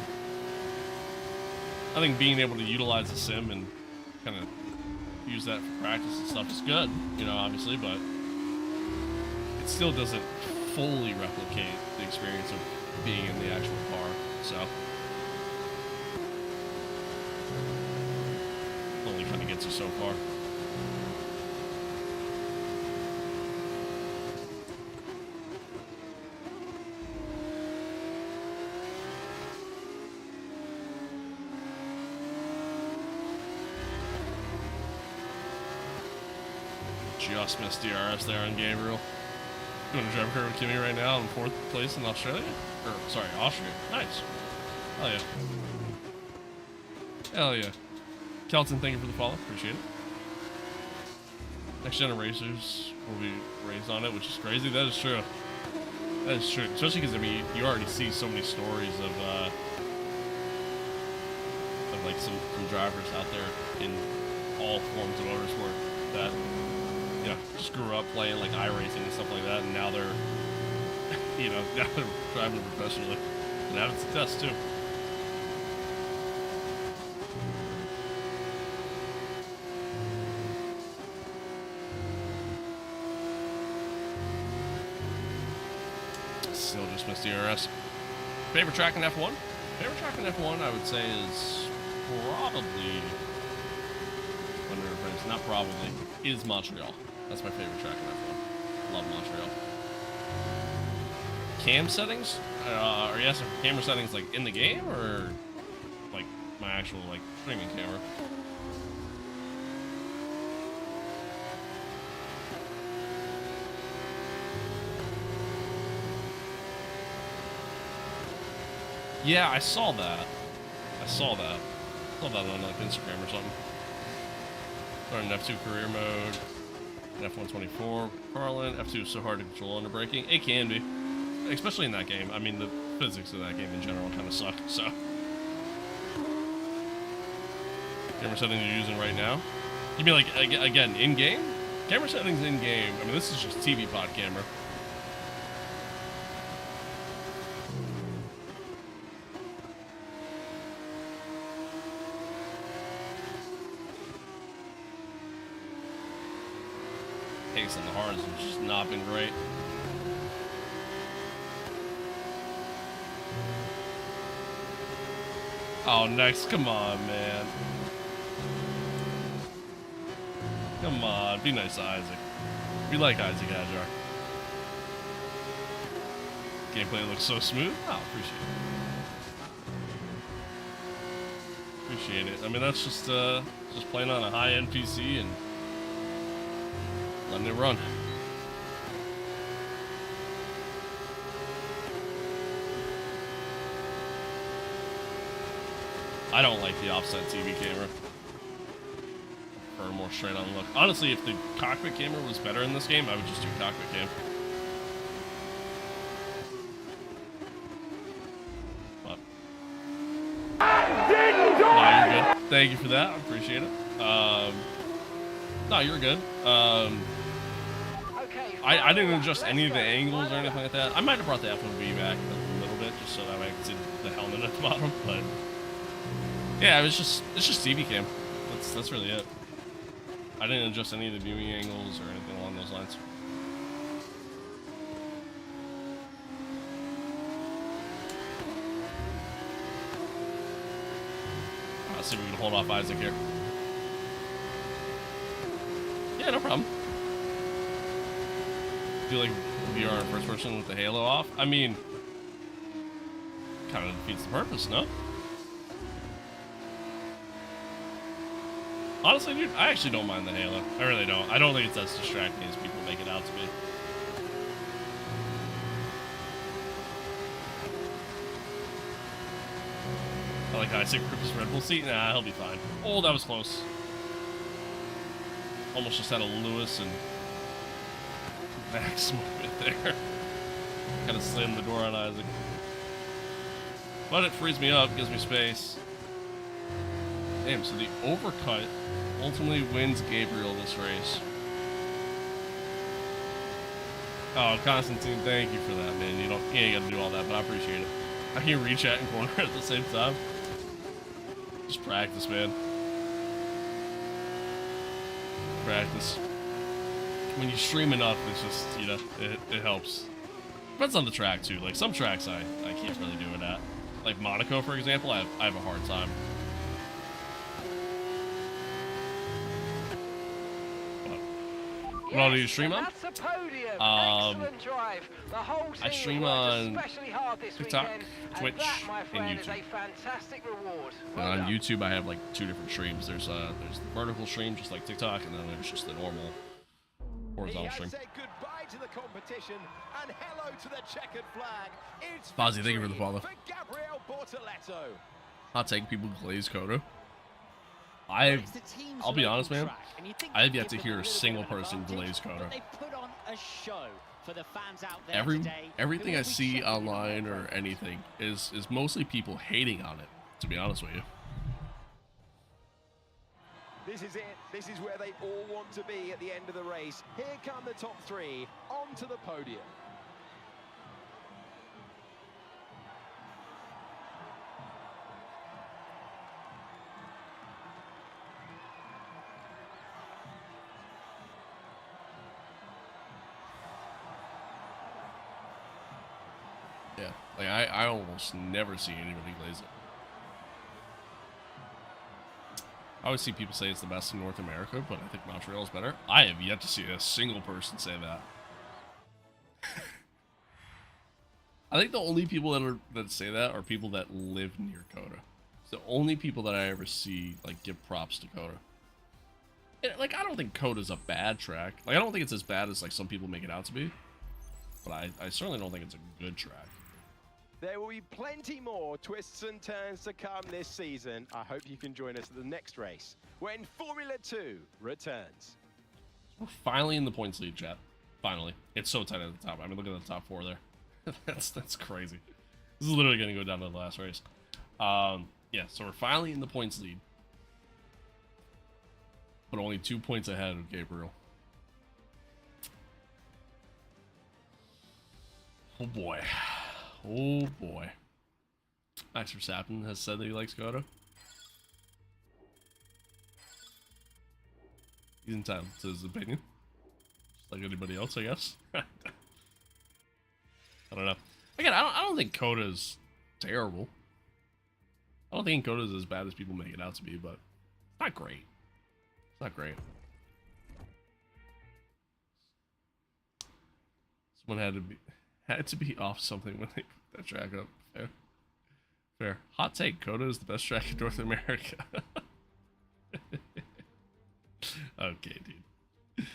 I think being able to utilize the sim and kind of use that for practice and stuff is good, you know, obviously, but it still doesn't fully replicate the experience of being in the actual car, so only kind of gets you so far. Just missed DRS there on Gabriel. Doing a driver curve with Kimi right now in 4th place in Australia. Or, sorry, Austria. Nice. Hell yeah. Hell yeah. Kelton, thank you for the follow. Appreciate it. Next gen racers will be raised on it, which is crazy. That is true. That is true. Especially because, I mean, you already see so many stories of like some drivers out there in all forms of motorsport that, you know, just grew up playing like iRacing and stuff like that, and now they're, you know, now they're driving professionally and having success too. Still just missed DRS. Favorite track in F1? Favorite track in F1, I would say, is probably, not probably, is Montreal. That's my favorite track in F1. Love Montreal. Cam settings? Are you asking for camera settings like in the game, or like my actual like streaming camera? Yeah, I saw that. I saw that. I saw that on like Instagram or something. Starting F2 career mode. F124. Carlin. F2 is so hard to control under braking. It can be. Especially in that game. I mean, the physics of that game in general kind of suck, so. Camera settings you're using right now? You mean like, again, in-game? Camera settings in-game. I mean, this is just TV pod camera. Pace on the hards has just not been great. Oh, next, come on, man. Come on, be nice to Isaac. We like Isaac Ajar. Gameplay looks so smooth. Oh, appreciate it. I mean, that's just playing on a high-end PC and letting it run. I don't like the offset TV camera. For a more straight on look. Honestly, if the cockpit camera was better in this game, I would just do cockpit cam. But no, you're good. Thank you for that. I appreciate it. No, you're good. I didn't adjust any of the angles or anything like that. I might have brought the F1V back a little bit just so that way I could see the helmet at the bottom, but yeah, it's just TV cam. That's really it. I didn't adjust any of the viewing angles or anything along those lines. Let's see if we can hold off Isaac here. Yeah, no problem. Do you like VR in first person with the halo off? I mean, kind of defeats the purpose, no? Honestly, dude, I actually don't mind the halo. I really don't. I don't think it's as distracting as people make it out to be. I like how I say Cripp's Red Bull seat. Nah, he'll be fine. Oh, that was close. Almost just had a Lewis and Max moment there. Kind of slammed the door on Isaac. But it frees me up, gives me space. Damn, so the overcut ultimately wins Gabriel this race. Oh, Constantine, thank you for that, man. You ain't gotta do all that, but I appreciate it. I can reach out and corner at the same time. Just practice, man. Practice. When you stream enough, it's just, you know, it helps. Depends on the track too. Like some tracks I can't really do it at. Like Monaco, for example, I have a hard time. What all do you stream on? That's a podium. Excellent drive. The whole team I stream on TikTok, weekend, Twitch, that, my friend, and is YouTube. a fantastic reward. And on YouTube, I have like 2 different streams. There's the vertical stream, just like TikTok, and then there's just the normal horizontal stream. Said goodbye to the competition and hello to the checkered flag. It's Fozzie, thank you for the follow. for Gabriel Bortoleto. Hot take, people glaze Coda. I'll be honest, man. I have yet to hear a single person glaze Coda. They put on a show for the fans out there today. Everything I see online or anything is mostly people hating on it, to be honest with you. This is it. This is where they all want to be at the end of the race. Here come the top 3 onto the podium. Yeah, like I almost never see anybody glaze it. I always see people say it's the best in North America, but I think Montreal is better. I have yet to see a single person say that. I think the only people that say that are people that live near Coda. It's the only people that I ever see like give props to Coda. And, like, I don't think Coda's a bad track. Like, I don't think it's as bad as like some people make it out to be. But I certainly don't think it's a good track. There will be plenty more twists and turns to come this season. I hope you can join us at the next race when Formula 2 returns. We're finally in the points lead, chat. Finally. It's so tight at the top. I mean, look at the top 4 there. that's crazy. This is literally going to go down to the last race. Yeah, so we're finally in the points lead. But only 2 points ahead of Gabriel. Oh boy. Oh boy. Max Verstappen has said that he likes Goto. He's entitled to his opinion. Just like anybody else, I guess. I don't know. Again, I don't think Coda's terrible. I don't think Coda's as bad as people make it out to be, but it's not great. It's not great. Someone had to be off something when they put that track up. Fair. Fair. Hot take, Coda is the best track in North America. Okay, dude.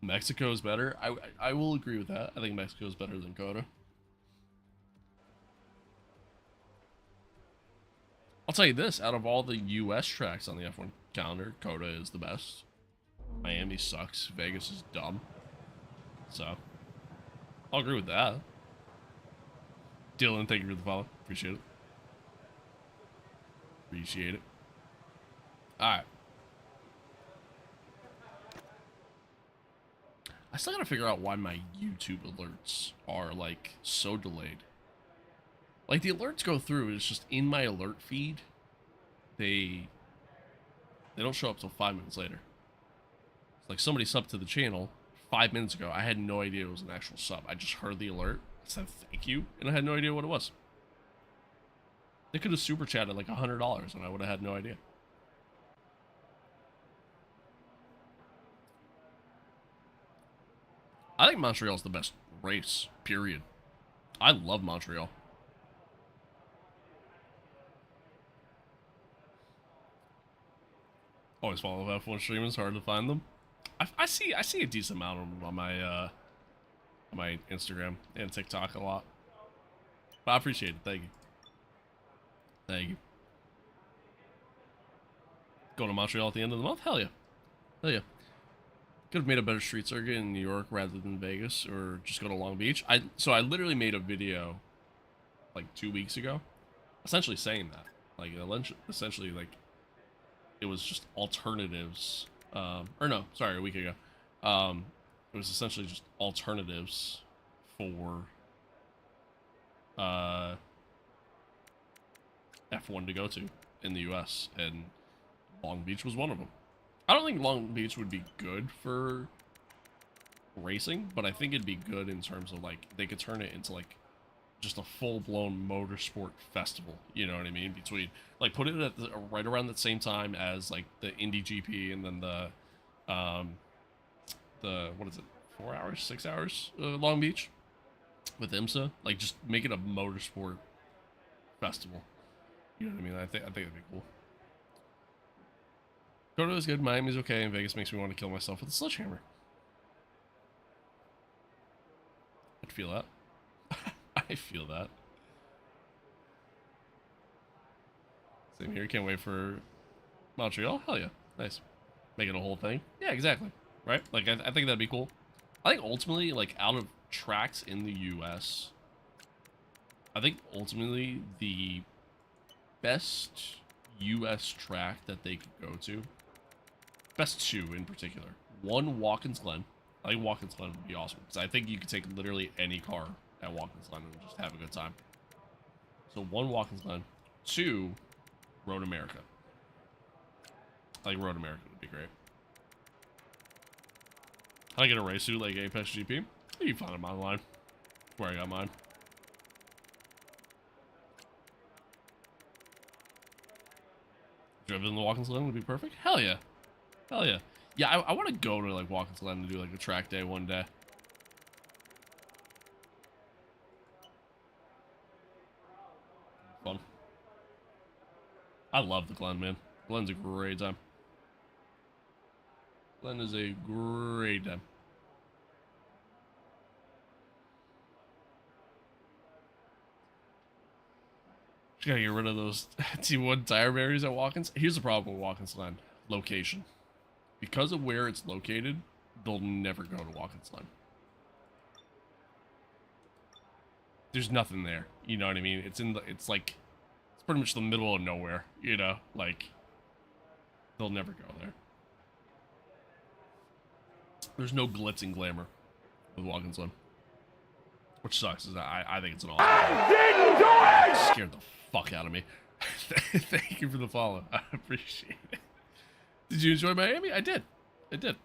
Mexico is better. I will agree with that. I think Mexico is better than Coda. I'll tell you this, out of all the US tracks on the F1 calendar, Coda is the best. Miami sucks. Vegas is dumb. So, I'll agree with that. Dylan, thank you for the follow. Appreciate it. Appreciate it. Alright. I still gotta figure out why my YouTube alerts are, like, so delayed. Like, the alerts go through, it's just in my alert feed, they don't show up till 5 minutes later. It's like somebody subbed to the channel 5 minutes ago. I had no idea it was an actual sub. I just heard the alert, I said thank you, and I had no idea what it was. They could have super chatted like $100 and I would have had no idea. I think Montreal's the best race, period. I love Montreal. Always follow F1 streamers, hard to find them. I see a decent amount of them on my Instagram and TikTok a lot. But I appreciate it. Thank you. Thank you. Going to Montreal at the end of the month? Hell yeah. Hell yeah. Could have made a better street circuit in New York rather than Vegas, or just go to Long Beach. So I literally made a video like 2 weeks ago, essentially saying that. Like, essentially, like, it was just alternatives. Or no, sorry, a week ago. It was essentially just alternatives for F1 to go to in the US, and Long Beach was one of them. I don't think Long Beach would be good for racing, but I think it'd be good in terms of, like, they could turn it into, like, just a full-blown motorsport festival, you know what I mean? Between, like, put it at right around the same time as, like, the Indy GP and then the what is it, 4 hours, 6 hours, Long Beach with IMSA. Like, just make it a motorsport festival. You know what I mean? I think it'd be cool. Kyoto is good, Miami's okay, and Vegas makes me want to kill myself with a sledgehammer. I'd feel that. I feel that. Same here, can't wait for Montreal. Hell yeah, nice. Make it a whole thing. Yeah, exactly. Right? Like, I think that'd be cool. I think ultimately, like, out of tracks in the US, I think ultimately the best US track that they could go to, best two in particular. One, Watkins Glen. I think Watkins Glen would be awesome, because I think you could take literally any car at Watkins Glen and just have a good time. So one, Watkins Glen. Two, Road America. I think Road America would be great. I get a race suit like Apex GP. You can find them online. Where I got mine. Driven the Watkins Glen would be perfect. Hell yeah. Hell yeah. Yeah, I want to go to, like, Watkins Glen and do, like, a track day one day. Fun. I love the Glen, man. Glen's a great time. Glen is a great time. Just gotta get rid of those T1 tire barriers at Watkins. Here's the problem with Watkins Glen. Location. Because of where it's located, they'll never go to Watkins Glen. There's nothing there. You know what I mean? It's like, it's pretty much the middle of nowhere, you know? Like, they'll never go there. There's no glitz and glamour with Watkins Glen. Which sucks, is that I think it's an awesome game. Scared the fuck out of me. Thank you for the follow. I appreciate it. Did you enjoy Miami? I did. I did.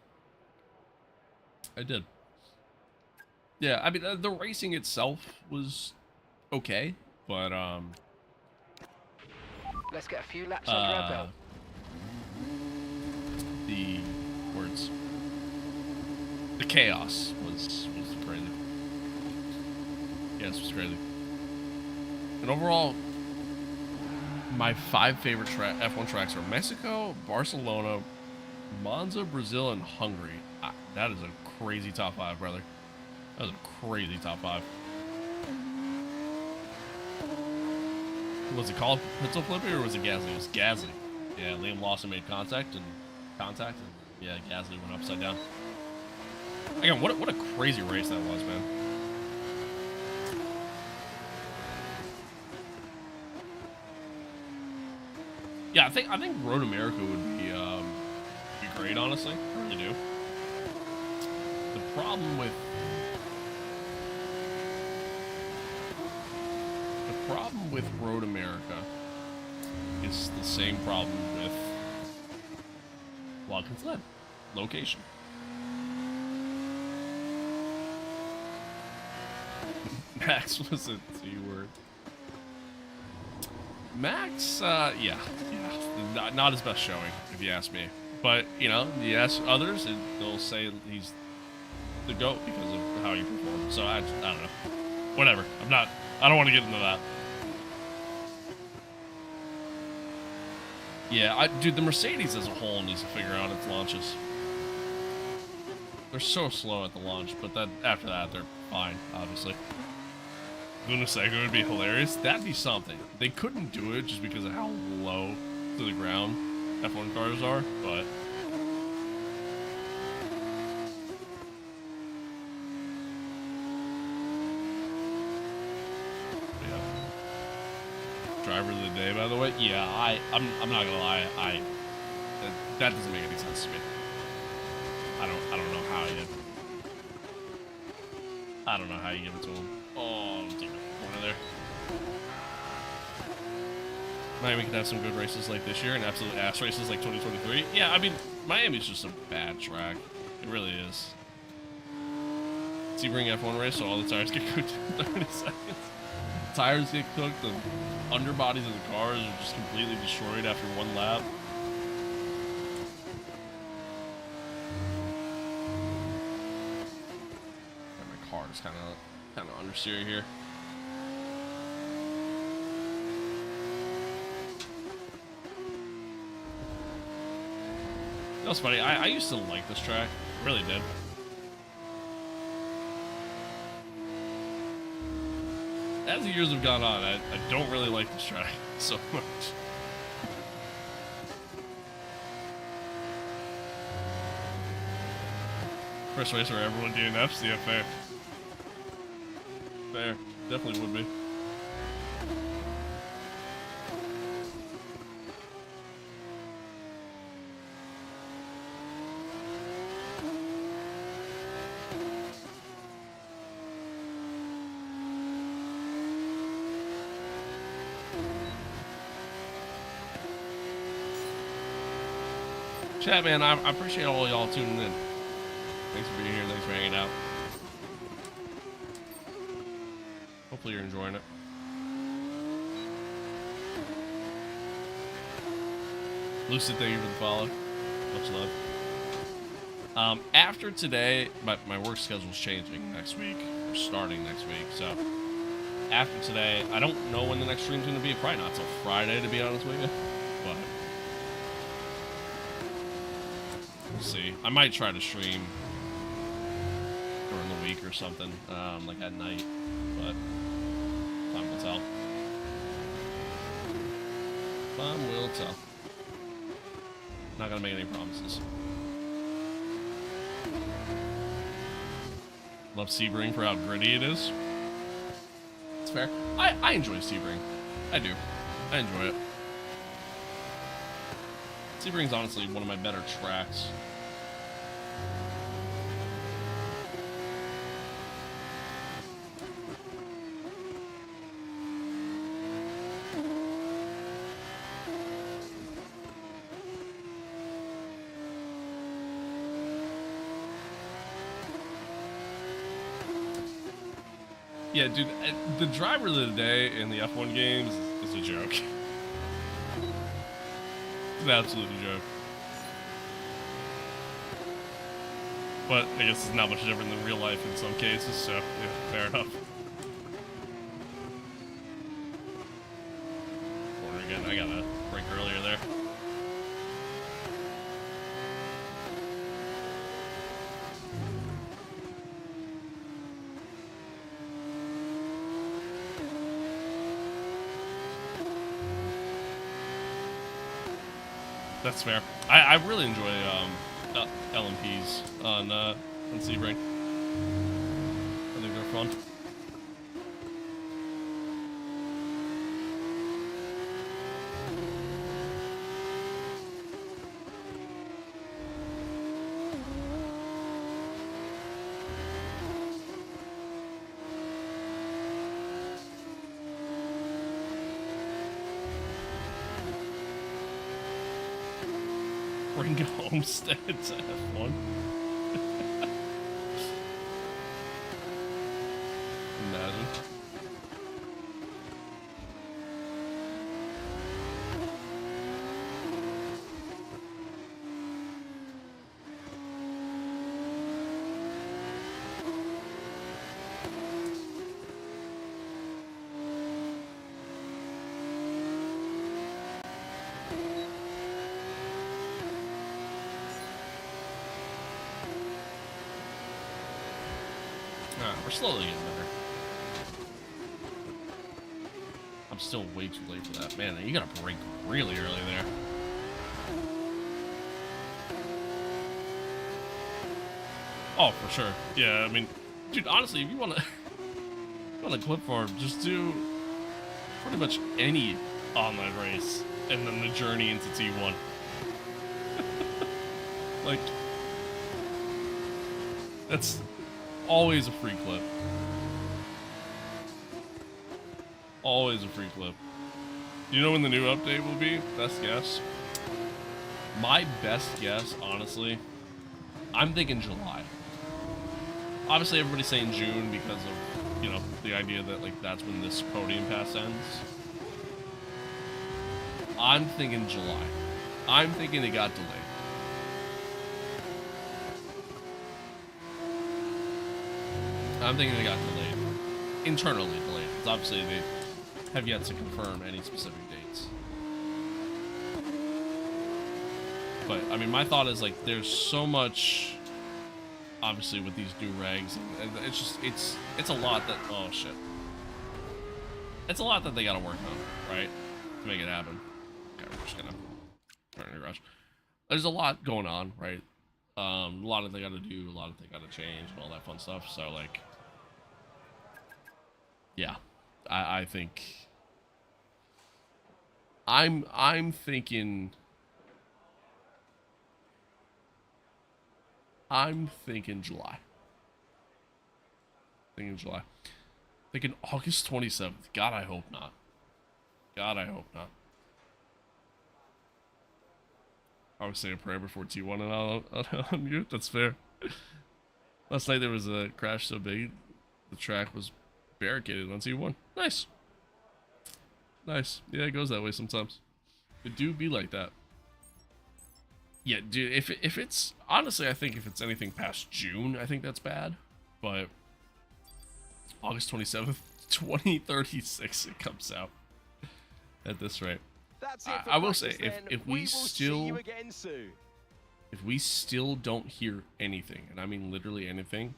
Yeah, I mean, the racing itself was okay, but, Let's get a few laps under our belt. The words. The chaos was crazy. Yes, it was crazy. And overall, my 5 favorite F1 tracks are Mexico, Barcelona, Monza, Brazil, and Hungary. That is a crazy top 5, brother. That was a crazy top 5. Was it called Pistol Flippy or was it Gasly? It was Gasly. Yeah, Liam Lawson made contact and yeah, Gasly went upside down. Again, what a crazy race that was, man. Yeah, I think Road America would be great, honestly. I really do. The problem with Road America is the same problem with Watkins Glen. Location. Max was a T-word. Max, yeah, not his best showing, if you ask me. But, you know, you ask others, and they'll say he's the GOAT because of how he performed. So, I don't know. Whatever. I don't want to get into that. Yeah, dude, the Mercedes as a whole needs to figure out its launches. They're so slow at the launch, but then after that, they're fine, obviously. Luna Sega would be hilarious. That'd be something. They couldn't do it just because of how low to the ground F1 cars are, but... yeah. Driver of the day, by the way? Yeah, I'm not gonna lie, that doesn't make any sense to me. I don't know how you... I don't know how you give it to him. Oh, damn it. Corner there. Miami can have some good races like this year and absolute ass races like 2023. Yeah, I mean, Miami's just a bad track. It really is. Sebring F1 race, so all the tires get cooked in 30 seconds. Tires get cooked, the underbodies of the cars are just completely destroyed after one lap. My car is kind of understeer here. That was funny. I used to like this track. I really did. As the years have gone on, I don't really like this track so much. First race where everyone DNFs, yeah, fair. Fair. Definitely would be. Chat, man, I appreciate all y'all tuning in. Thanks for being here. Thanks for hanging out. Hopefully you're enjoying it. Lucid, thank you for the follow. Much love. After today, my work schedule's changing next week. Or starting next week, so after today, I don't know when the next stream's gonna be. Probably not till Friday, to be honest with you. But we'll see. I might try to stream during the week or something, like at night, but time will tell. Time will tell. Not gonna make any promises. Love Sebring for how gritty it is. It's fair. I enjoy Sebring. I do. I enjoy it. Sebring's honestly one of my better tracks. Yeah, dude, the driver of the day in the F1 games is a joke. It's an absolute joke. But I guess it's not much different than real life in some cases, so yeah, fair enough. Corner again, I got a break earlier there. That's fair. I really enjoy LMPs on Sebring. I think they're fun. Bring Homestead to F1. Imagine. We're slowly getting better. I'm still way too late for that. Man, you gotta break really early there. Oh, for sure. Yeah, I mean, dude, honestly, if you wanna clip farm, just do pretty much any online race and then the journey into T1. Like, that's always a free clip. Always a free clip. Do you know when the new update will be? Best guess. My best guess, honestly, I'm thinking July. Obviously, everybody's saying June because of, you know, the idea that, like, that's when this podium pass ends. I'm thinking July. I'm thinking it got delayed. I'm thinking it got delayed. Internally delayed. Because obviously they have yet to confirm any specific dates. But, I mean, my thought is, like, there's so much, obviously, with these new regs. And it's just, it's a lot that, oh, shit. It's a lot that they gotta work on, right? To make it happen. Okay, we're just gonna turn in a rush. There's a lot going on, right? A lot of they gotta do, a lot of they gotta change, and all that fun stuff. So, like, yeah, I think I'm thinking July. Thinking August 27th. God, I hope not. God, I hope not. I was saying a prayer before T1 and I'll mute. That's fair. Last night there was a crash so big the track was barricaded on T1. Nice. Nice. Yeah, it goes that way sometimes. It do be like that. Yeah, dude, if it's honestly, I think if it's anything past June, I think that's bad. But August 27th, 2036 it comes out at this rate. That's it for I will say, practice if then. we will still see you again soon. if we still don't hear anything, and I mean literally anything,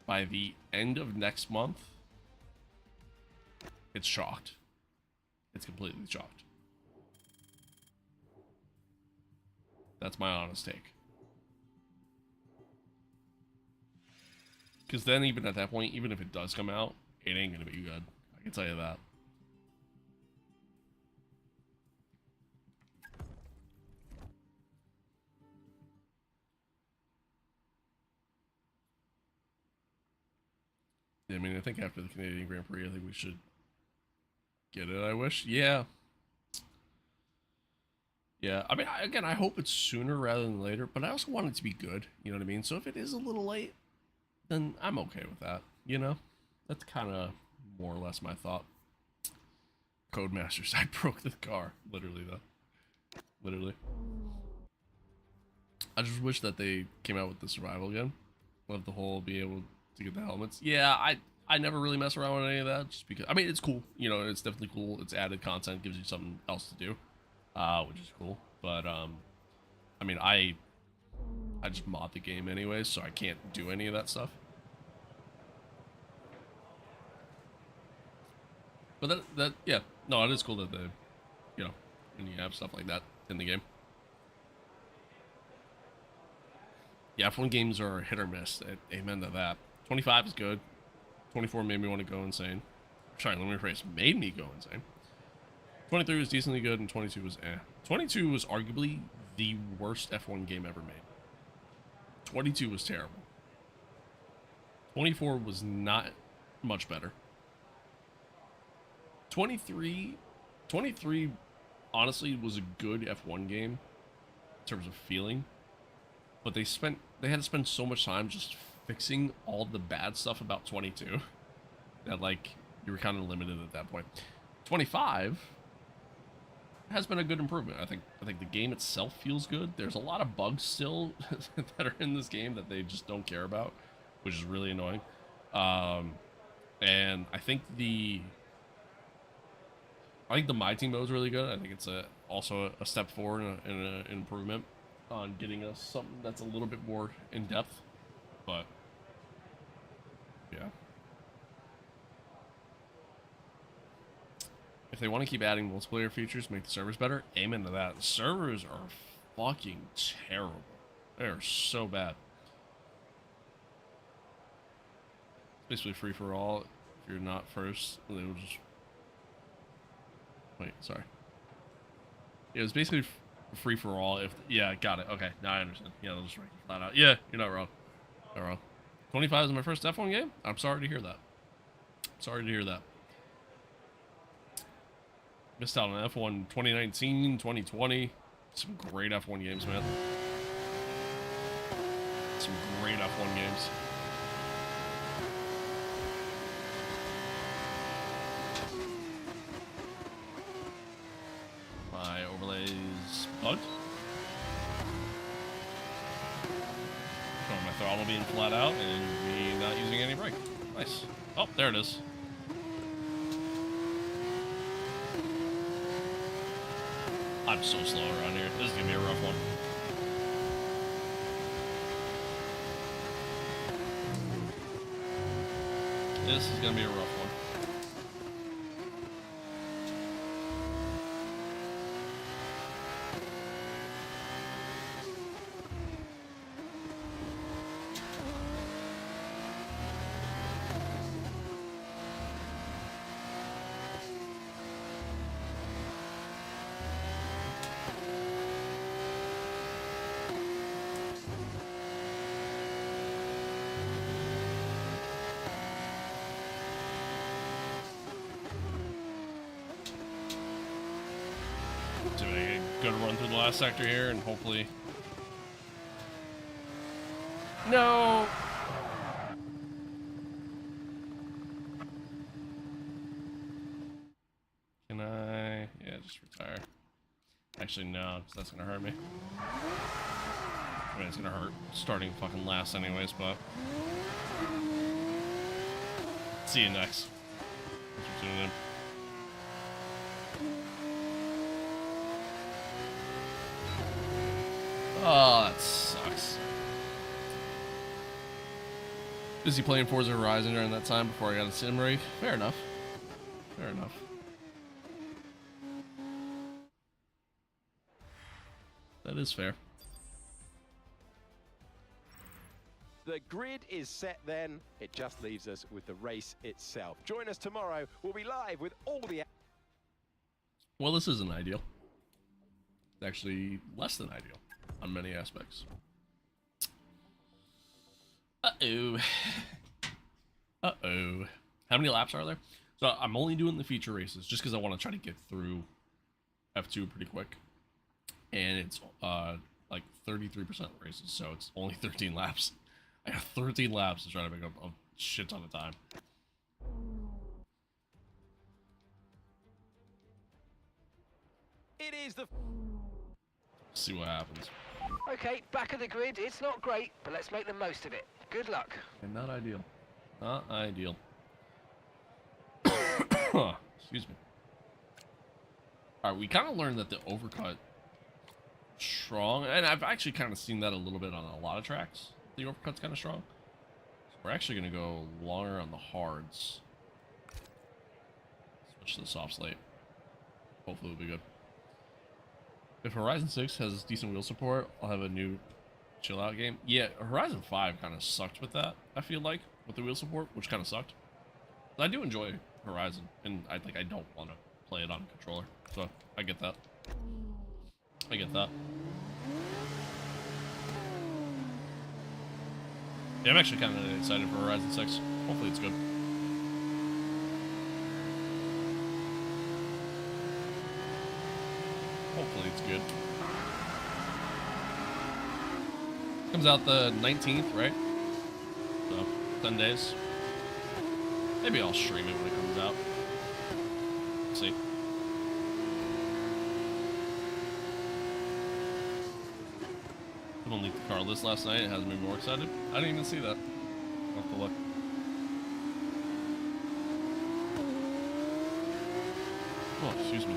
by the end of next month, it's chalked. it's completely chalked. That's my honest take. Because then, even at that point, even if it does come out, it ain't gonna be good. I can tell you that. I mean, I think after the Canadian Grand Prix, I think we should get it, I wish. Yeah. Yeah, I mean, again, I hope it's sooner rather than later, but I also want it to be good, you know what I mean? So if it is a little late, then I'm okay with that, you know? That's kind of more or less my thought. Codemasters, I broke the car, literally, though. Literally. I just wish that they came out with the survival again. Love the whole be able to get the helmets. Yeah, I never really mess around with any of that, just because, I mean, it's cool, you know, it's definitely cool. It's added content, gives you something else to do, which is cool. But, I mean, I just mod the game anyway, so I can't do any of that stuff. But that yeah, no, it is cool that the, you know, when you have stuff like that in the game. Yeah, F1 games are hit or miss. Amen to that. 25 is good. 24 made me want to go insane. Sorry, Limited Race made me go insane. 23 was decently good, and 22 was eh. 22 was arguably the worst F1 game ever made. 22 was terrible. 24 was not much better. 23 honestly was a good F1 game in terms of feeling, but they had to spend so much time just fixing all the bad stuff about 22 that, like, you were kind of limited at that point. 25 has been a good improvement. I think the game itself feels good. There's a lot of bugs still that are in this game that they just don't care about, which is really annoying. And I think the My Team mode is really good. I think it's also a step forward and an improvement on getting us something that's a little bit more in depth. But yeah, if they want to keep adding multiplayer features, make the servers better, amen to that. The servers are fucking terrible. They are so bad. It's basically free for all. If you're not first, they will just wait. Sorry. It was basically free for all. If yeah, got it. Okay, now I understand. Yeah, they'll just rank you flat out. Yeah, you're not wrong. Not wrong. 25 is my first F1 game. I'm sorry to hear that. Sorry to hear that. Missed out on F1 2019, 2020. Some great F1 games, man. Some great F1 games. My overlays bugged. My throttle being flat out and me not using any brake. Nice. Oh, there it is. I'm so slow around here. This is gonna be a rough one. This is gonna be a rough one. Doing a good run through the last sector here, and hopefully... No! Can I... Yeah, just retire. Actually, no, because that's going to hurt me. I mean, it's going to hurt starting fucking last anyways, but... See you next. Thanks for tuning in. Oh, that sucks. Busy playing Forza Horizon during that time before I got a sim rig. Fair enough. Fair enough. That is fair. The grid is set then. It just leaves us with the race itself. Join us tomorrow. We'll be live with all the... Well, this isn't ideal. It's actually less than ideal on many aspects. Uh-oh. Uh-oh. How many laps are there? So I'm only doing the feature races just because I want to try to get through F2 pretty quick. And it's like 33% races, so it's only 13 laps. I have 13 laps to try to make up a shit ton of time. It is the... See what happens. Okay, back of the grid. It's not great, but let's make the most of it. Good luck. And not ideal. Not ideal. Excuse me. Alright, we kind of learned that the overcut strong, and I've actually kind of seen that a little bit on a lot of tracks. The overcut's kind of strong. So we're actually going to go longer on the hards. Switch to the soft slate. Hopefully it'll be good. If Horizon 6 has decent wheel support, I'll have a new chill out game. Yeah, Horizon 5 kind of sucked with that, I feel like, with the wheel support, which kind of sucked. But I do enjoy Horizon, and I think I don't want to play it on a controller, so I get that. I get that. Yeah, I'm actually kind of excited for Horizon 6. Hopefully it's good. Hopefully it's good. Comes out the 19th, right? So, 10 days. Maybe I'll stream it when it comes out. Let's see. I don't leak the car list last night. It has me more excited. I didn't even see that. I'll have to look. Oh, excuse me.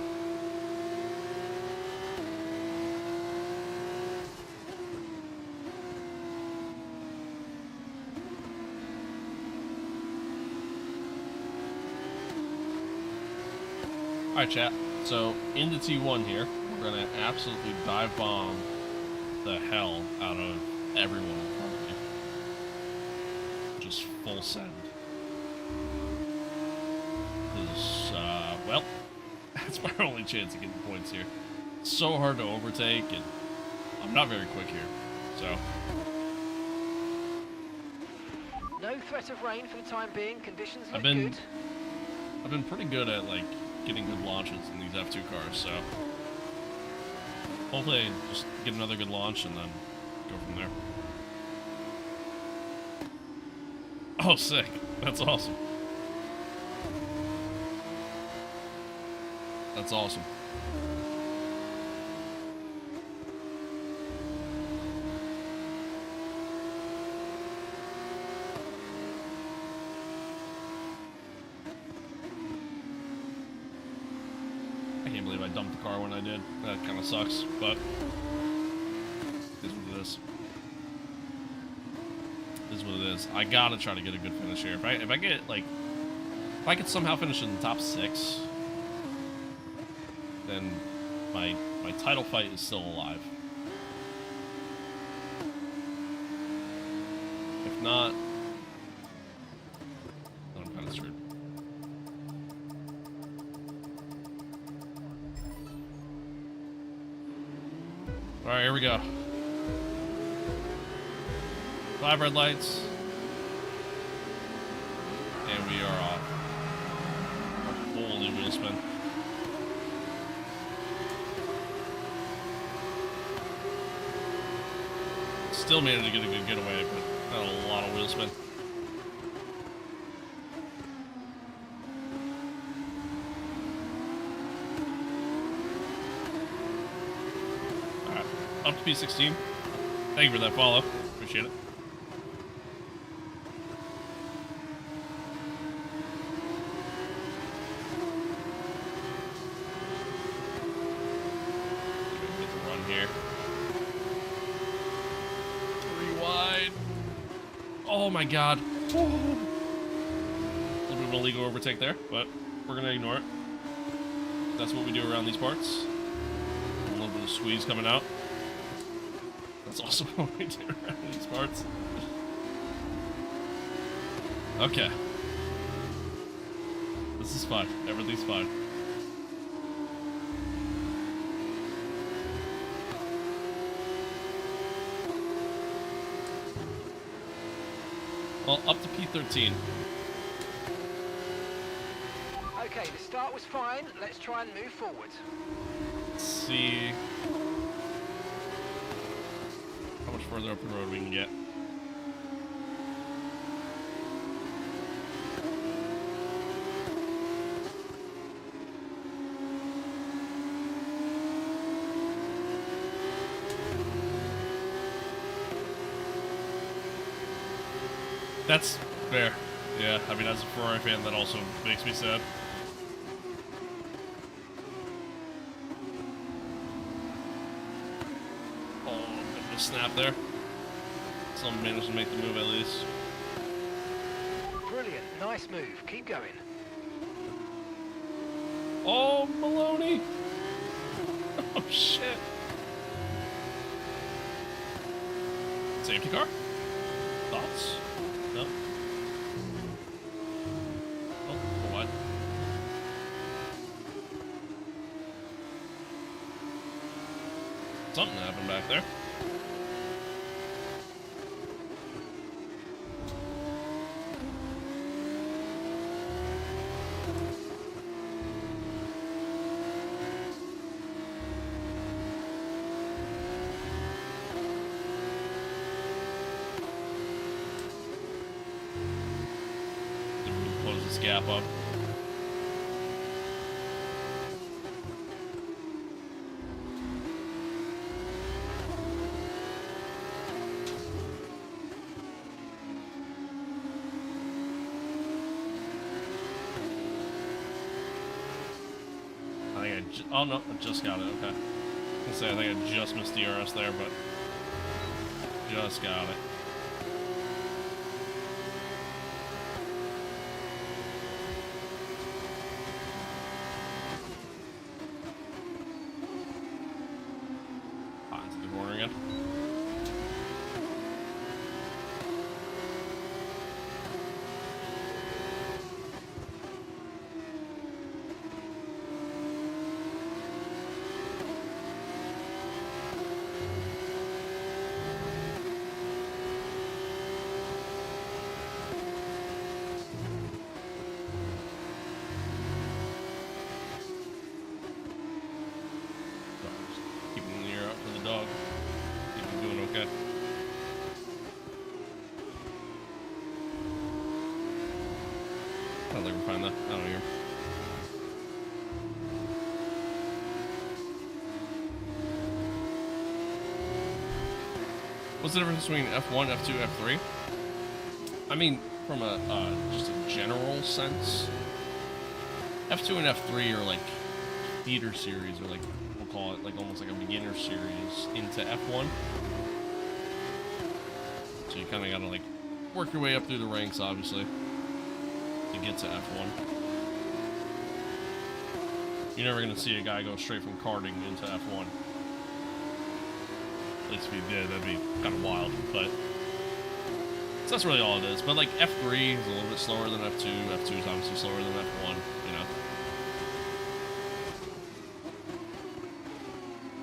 Alright, chat. So, into T1 here, we're going to absolutely dive bomb the hell out of everyone in front of me. Just full send. This, well, that's my only chance of getting points here. It's so hard to overtake, and I'm not very quick here, so. No threat of rain for the time being. Conditions look I've good. been pretty good at, like, getting good launches in these F2 cars, so hopefully I just get another good launch and then go from there. Oh, sick. That's awesome. That's awesome. I can't believe I dumped the car when I did. That kind of sucks, but it is what it is. It is what it is. I gotta try to get a good finish here. If I get like, if I could somehow finish in the top 6, then my title fight is still alive. If not, then I'm kind of screwed. All right, here we go. 5 red lights. And we are off. Holy wheel spin. Still managed to get a good getaway, but not a lot of wheel spin. Alright, up to P16. Thank you for that follow. Appreciate it. Get the run here. 3 wide. Oh my god. A little bit of an illegal overtake there, but we're gonna ignore it. That's what we do around these parts. A little bit of squeeze coming out. That's also what we do around these parts. Okay. This is fine. Everything's fine. Well, up to P13. Okay, the start was fine. Let's try and move forward. Let's see how much further up the road we can get. That's fair. Yeah, I mean, as a Ferrari fan, that also makes me sad. Oh, bit of a snap there. Someone managed to make the move at least. Brilliant, nice move. Keep going. Oh, Maloney! Oh, shit. Safety car? Thoughts? No? Oh, what? Something happened back there. Close this gap up. Oh no, I just got it, okay. I was gonna say, I think I just missed DRS there, but just got it. Ah, it's a good corner again. Keeping the ear out for the dog. Keep him doing okay. I don't think we'll find that. I don't hear him. What's the difference between F1, F2, F3? I mean, from a just a general sense, F2 and F3 are like feeder series, or like we'll call it like almost like a beginner series into F1. So you kind of gotta like work your way up through the ranks, obviously, to get to F1. You're never gonna see a guy go straight from karting into F1. At least if he did, that'd be kind of wild, but so that's really all it is. But like F3 is a little bit slower than F2. F2 is obviously slower than F1, you know.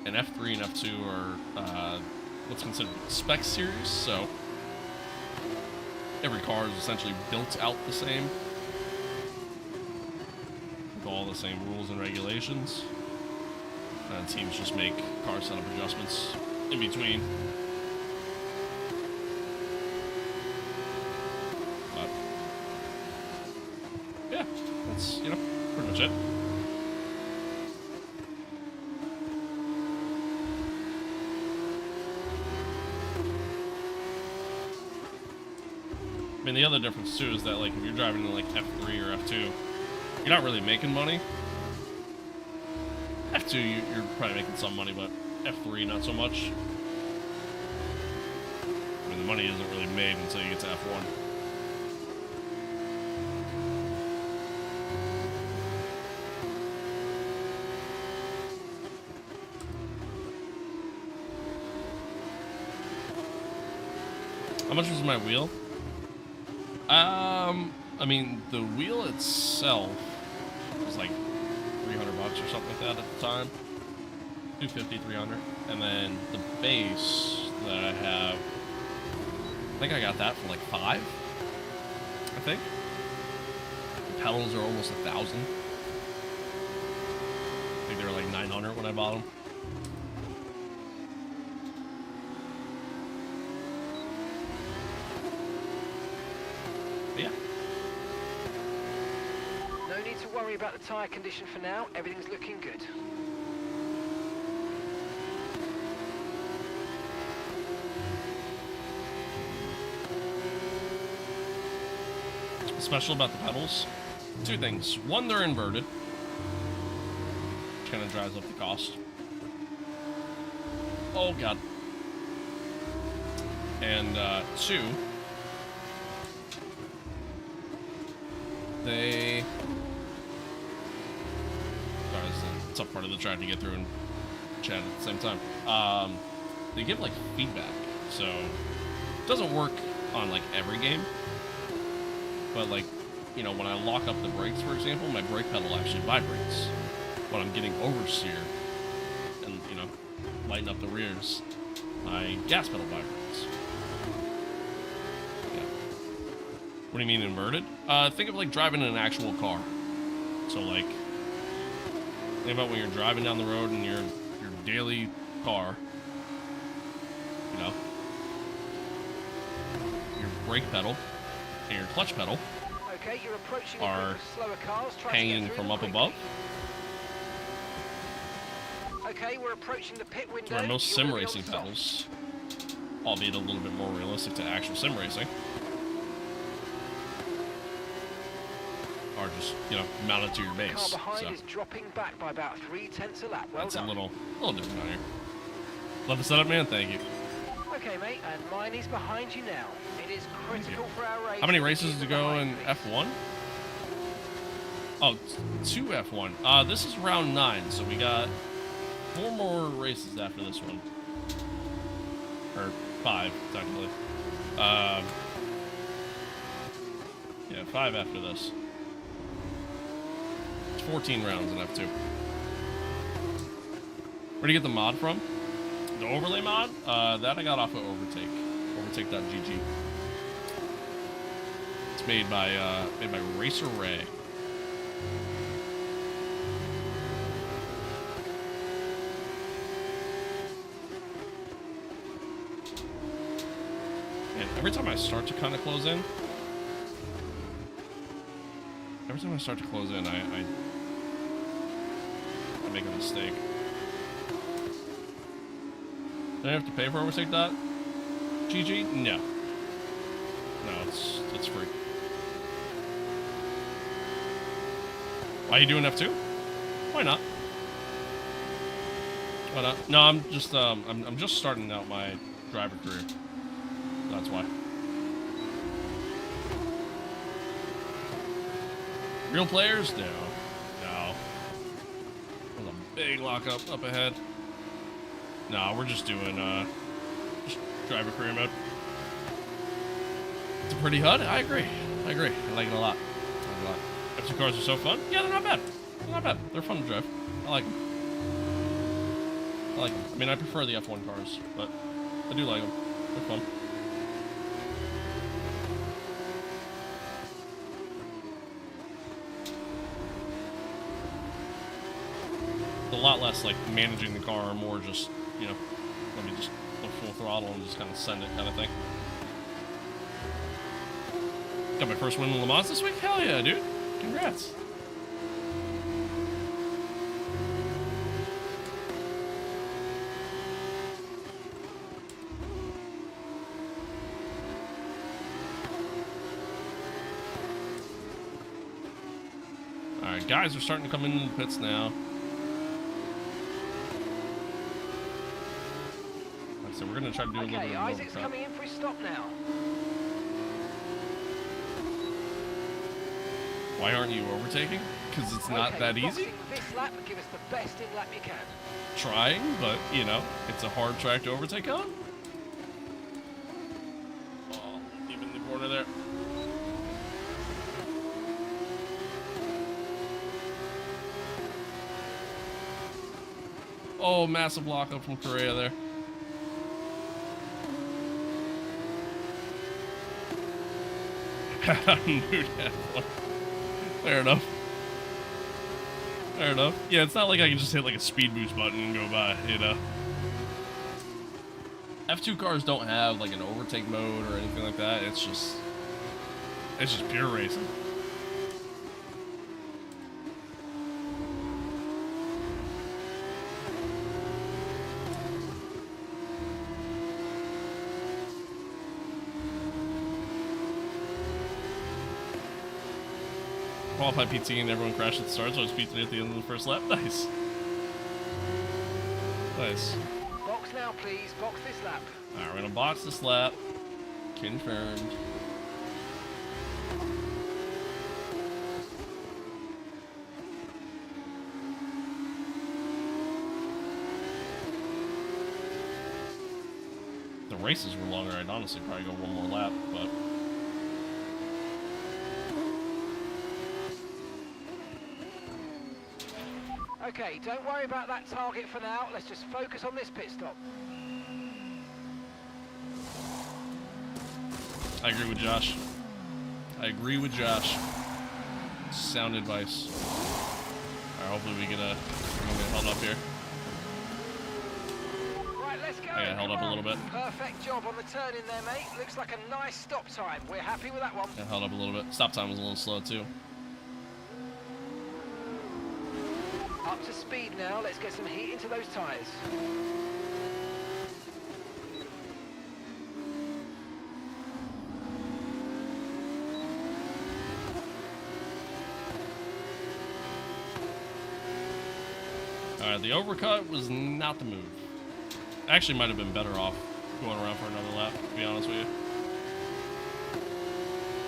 And F3 and F2 are what's considered spec series, so every car is essentially built out the same, with all the same rules and regulations. And teams just make car setup adjustments in between. But yeah, that's, you know, pretty much it. I mean, the other difference too is that like if you're driving in like F3 or F2, you're not really making money. F2 you're probably making some money, but F3 not so much. I mean, the money isn't really made until you get to F1. How much was my wheel? I mean, the wheel itself was like 300 bucks or something like that at the time. 250, 300. And then the base that I have, I think I got that for like 5, I think. The pedals are almost 1,000. I think they were like 900 when I bought them. But yeah. No need to worry about the tyre condition for now. Everything's looking good. Special about the pedals, 2 things. One, they're inverted, which kind of drives up the cost. Oh god. And 2, they, sorry, this is a tough part of the track to get through and chat at the same time. They give like feedback, so it doesn't work on like every game. But like, you know, when I lock up the brakes, for example, my brake pedal actually vibrates. When I'm getting oversteer and, you know, lighten up the rears, my gas pedal vibrates. Yeah. What do you mean inverted? Think of like driving an actual car. So like, think about when you're driving down the road in your daily car, you know, your brake pedal and your clutch pedal Okay, you're approaching are a group of slower cars trying to hanging get through from them up quickly. above. Okay, we're approaching the pit window. Where most You're sim gonna be on racing the soft. pedals, albeit a little bit more realistic to actual sim racing, are just, you know, mounted to your Car base. behind So is dropping back by about 3/10 a lap. Well that's done. a little different out here. Love the setup, man. Thank you. Okay, mate, and mine is behind you now. It is critical for our race. How many that races you to keep go behind in me. F1? Oh, 2 F1. This is round 9, so we got 4 more races after this one. Or 5, technically. Yeah, 5 after this. It's 14 rounds in F2. Where'd you get the mod from? The overlay mod? That I got off of Overtake. Overtake.gg. It's made by Racer Ray. And every time I start to kind of close in, I make a mistake. Do I have to pay for Overtake dot? GG? No. No, it's free. Why are you doing F2? Why not? Why not? No, I'm just starting out my driver career. That's why. Real players? No. No. There's a big lockup up ahead. No, we're just doing just driver career mode. It's a pretty HUD. I agree. I like it a lot. F2 cars are so fun. Yeah, they're not bad. They're fun to drive. I like them. I mean, I prefer the F1 cars, but I do like them. They're fun. A lot less like managing the car, more just, you know, let me just go full throttle and just kind of send it kind of thing. Got my first win in Le Mans this week? Hell yeah, dude. Congrats. Alright, guys are starting to come into the pits now. Like I said, we're going to try to do a little bit Okay, of Isaac's overtime. coming in for his stop now. Why aren't you overtaking? Because it's not Okay, that easy? boxing this lap, give us the best in lap you can. Trying, but, you know, it's a hard track to overtake on. corner there. Oh, massive lockup from Correa there. I knew that one. Fair enough. Fair enough. Yeah, it's not like I can just hit like a speed boost button and go by, you know. F2 cars don't have like an overtake mode or anything like that. It's just pure racing. Qualified PT and everyone crashed at the start, so I was PT at the end of the first lap. Nice. Nice. Box now, please. Box this lap. Alright, we're gonna box this lap. Confirmed. If the races were longer, I'd honestly probably go one more lap, but Okay, don't worry about that target for now. Let's just focus on this pit stop. I agree with Josh. I agree with Josh. Sound advice. Alright, hopefully we get held up here. Right, let's go. I got held Come up a on. little bit. Perfect job on the turn in there, mate. Looks like a nice stop time. We're happy with that one. Got held up a little bit. Stop time was a little slow too. Up to speed now. Let's get some heat into those tyres. Alright, the overcut was not the move. Actually might have been better off going around for another lap, to be honest with you.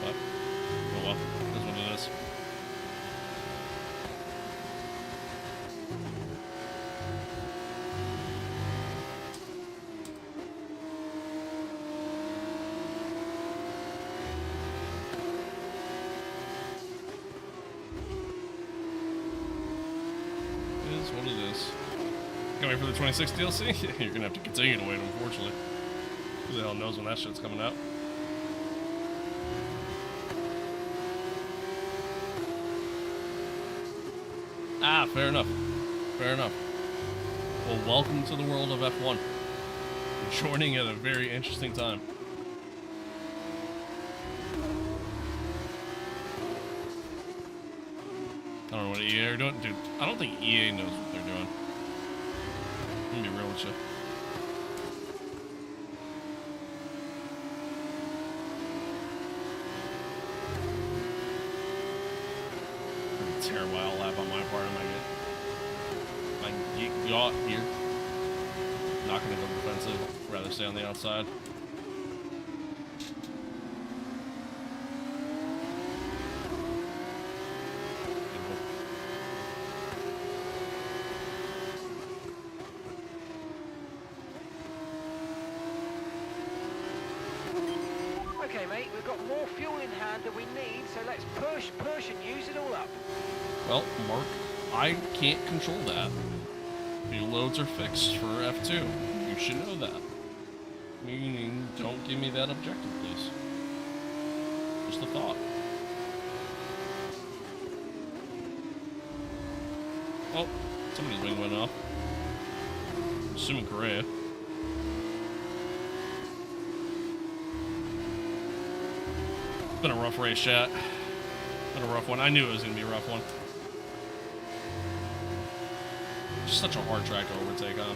But, oh well, that's what it is. It is what it is. Can't wait for the 26 DLC? You're gonna have to continue to wait, unfortunately. Who the hell knows when that shit's coming out? Ah, fair enough. Fair enough. Well, welcome to the world of F1. You're joining at a very interesting time. I don't know what EA are doing. Dude, I don't think EA knows what they're doing. I'm gonna be real with you. Pretty terrible lap on my part. I might get got here. Not gonna go defensive. Rather stay on the outside. Okay, mate, we've got more fuel in hand than we need, so let's push, and use it all up. Well, Mark, I can't control that. Fuel loads are fixed for F2. You should know that. Meaning, don't give me that objective, please. Just a thought. Oh, somebody's wing went off. Assuming Correa. Been a rough race, chat. Been a rough one. I knew it was going to be a rough one. Just such a hard track to overtake on.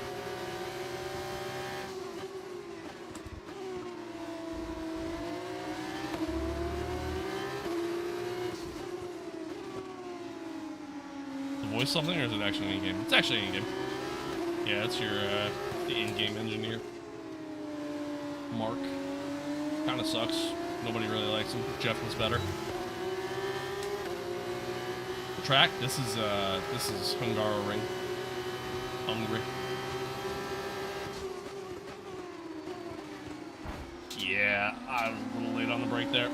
The voice something, or is it actually in-game? It's actually in-game. Yeah, it's your the in-game engineer. Mark. Kind of sucks. Nobody really likes him. Jeff was better. The track. This is Hungaroring. Hungary. Yeah, I was a little late waited on the brake there,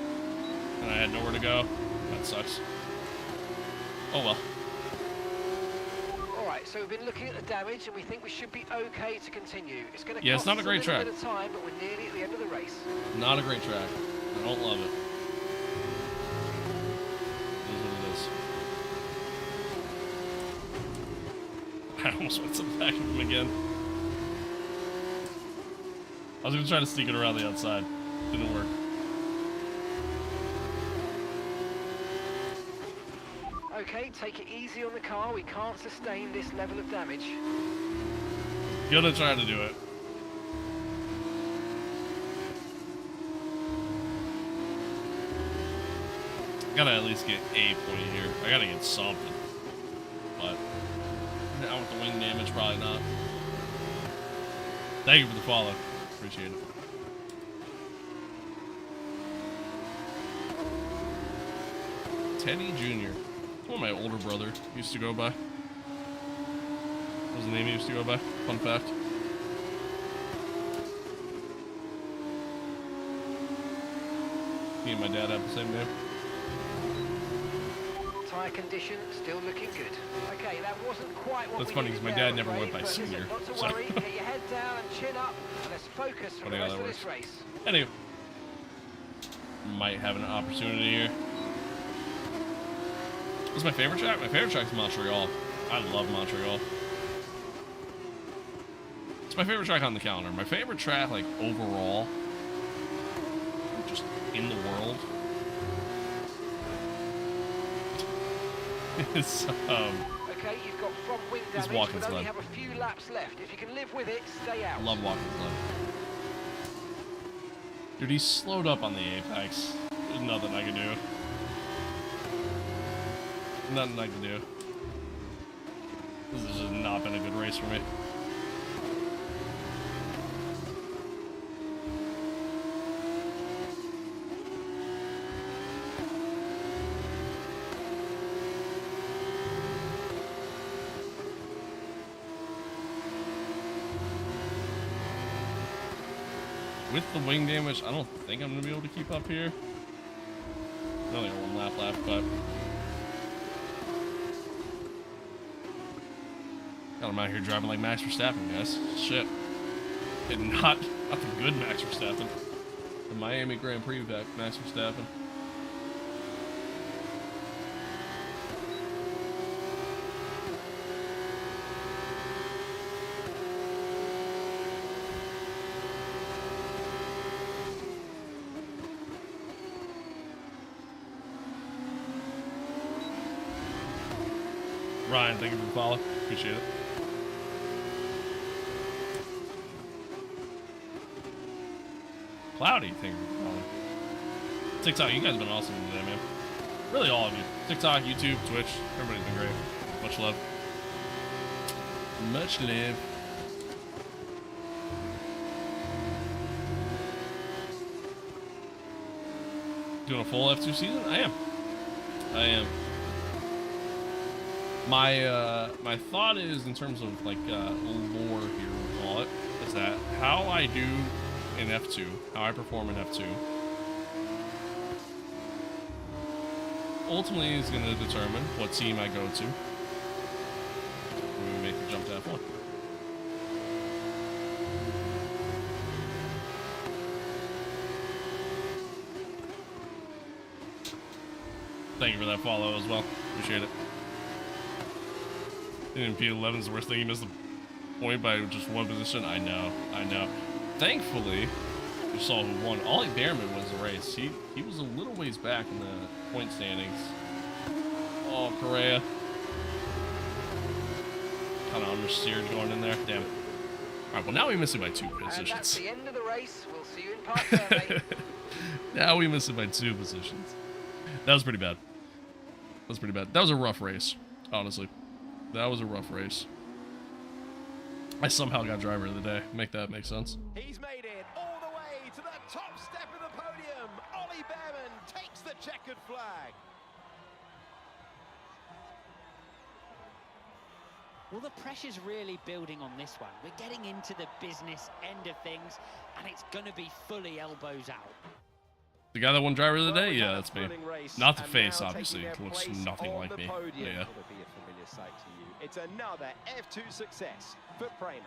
and I had nowhere to go. That sucks. Oh well. Alright, so we've been looking at the damage and we think we should be okay to continue. It's going to Yeah, it's cost not a us great little track. bit of time, but we're nearly at the end of the race. Not a great track. I don't love it. It is what it is. I almost went to the back of him again. I was gonna try to sneak it around the outside. Didn't work. Okay, take it easy on the car. We can't sustain this level of damage. Gonna try to do it. I gotta at least get a point here. I gotta get something. But now with the wing damage, probably not. Thank you for the follow. Appreciate it. Teddy Jr. What my older brother used to go by. What was the name he used to go by? Fun fact. Me and my dad have the same name. Tyre condition still looking good. Okay, that wasn't quite what That's we funny, needed 'cause my there, dad never I'm went by afraid, but senior, listen, not to so- worry, get your head down and chin up. Let's focus for Funny the how rest that of this race. Anyway. Might have an opportunity here. What's my favorite track? My favorite track is Montreal. I love Montreal. It's my favorite track on the calendar. My favorite track, like, overall, just in the world, is, Okay, you've got front wing It's damage, Watkins but only Glen. have a few laps left. If you can live with it, stay out. I love Watkins Glen. Dude, he's slowed up on the apex. There's nothing I can do. Nothing I can do. This has just not been a good race for me. With the wing damage, I don't think I'm going to be able to keep up here. I only got one lap left, but... God, I'm out here driving like Max Verstappen, guys. Shit. And not the good Max Verstappen. The Miami Grand Prix Max Verstappen. Ryan, thank you for the follow. Appreciate it. Cloudy, thank you for the follow. TikTok, you guys have been awesome today, man. Really, all of you. TikTok, YouTube, Twitch, everybody's been great. Much love. Much love. Doing a full F2 season? I am. I am. My thought is, in terms of like lore here, we'll call it, is that how I do in F2, how I perform in F2, ultimately is going to determine what team I go to when we make the jump to F1. Thank you for that follow as well. Appreciate it. And P11 is the worst thing. He missed the point by just one position. I know. Thankfully, you saw who won. Ollie Behrman wins the race. He was a little ways back in the point standings. Oh, Correa. Kind of understeered going in there. Damn it. All right, well, now we miss it by 2 And that's positions. the end of the race. We'll see you in Park Survey. Now we miss it by 2 positions. That was pretty bad. That was a rough race, honestly. That was a rough race. I somehow got driver of the day. Make that make sense. He's made it all the way to the top step of the podium. Ollie Behrman takes the checkered flag. Well, the pressure's really building on this one. We're getting into the business end of things, and it's going to be fully elbows out. The guy that won driver of the Well, day? we've Yeah, had a that's me. thrilling race, Not the and face, now obviously. taking It their looks place nothing on like the me. podium. But yeah. Will be a familiar sight to you. It's another F2 success for Prema.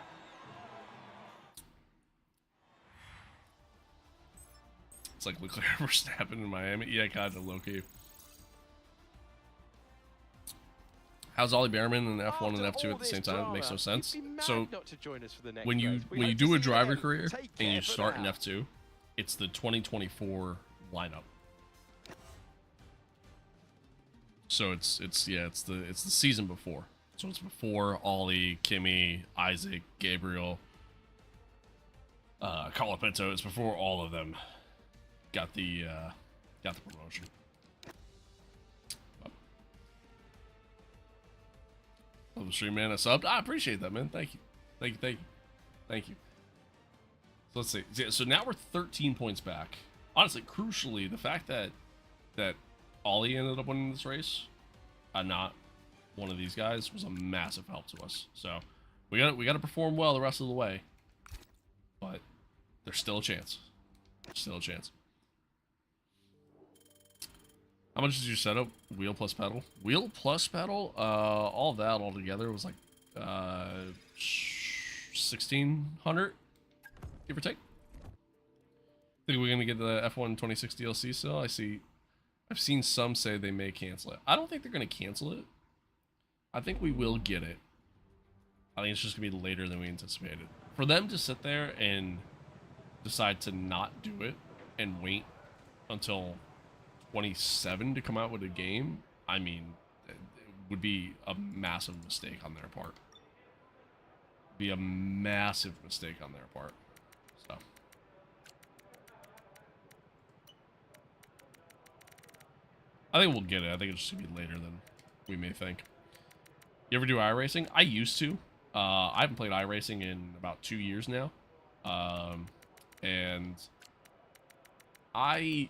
It's like Leclerc Verstappen in Miami. Yeah, kind of low-key. How's Ollie Behrman in F1 and F2 at the same time? It makes no sense. So when you do a driver career and you start in F2, it's the 2024 lineup. So it's the season before. So it's before Ollie, Kimi, Isaac, Gabriel, Colapinto. It's before all of them got the promotion. Love the stream, man. I subbed. I appreciate that, man. Thank you. Thank you. So let's see. Yeah, so now we're 13 points back. Honestly, crucially, the fact that Ollie ended up winning this race, not one of these guys, was a massive help to us. So we got to perform well the rest of the way, but there's still a chance. Still a chance. How much is your setup? Wheel plus pedal? Wheel plus pedal? All of that all together was like 1,600, give or take. Think we're gonna get the F1 26 DLC still? I've seen some say they may cancel it. I don't think they're gonna cancel it. I think we will get it. I think it's just gonna be later than we anticipated. For them to sit there and decide to not do it and wait until 27 to come out with a game, I mean, it would be a massive mistake on their part. Be a massive mistake on their part. So I think we'll get it. I think it's just gonna be later than we may think. You ever do iRacing? I used to. I haven't played iRacing in about 2 years now. And I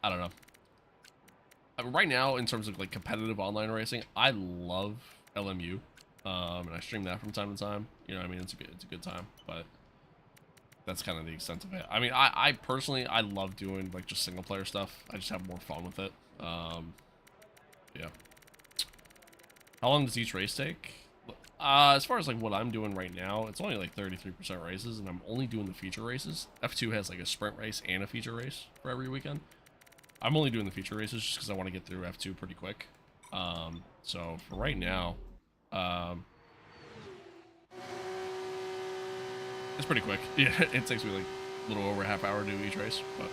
don't know. Right now, in terms of like competitive online racing, I love LMU, and I stream that from time to time. You know what I mean? It's a good time, but that's kind of the extent of it. I mean, I personally, I love doing like just single player stuff. I just have more fun with it. Yeah. How long does each race take? As far as like what I'm doing right now, it's only like 33% races, and I'm only doing the feature races. F2 has like a sprint race and a feature race for every weekend. I'm only doing the feature races just because I want to get through F2 pretty quick. So for right now, it's pretty quick. Yeah, it takes me like a little over a half hour to do each race, but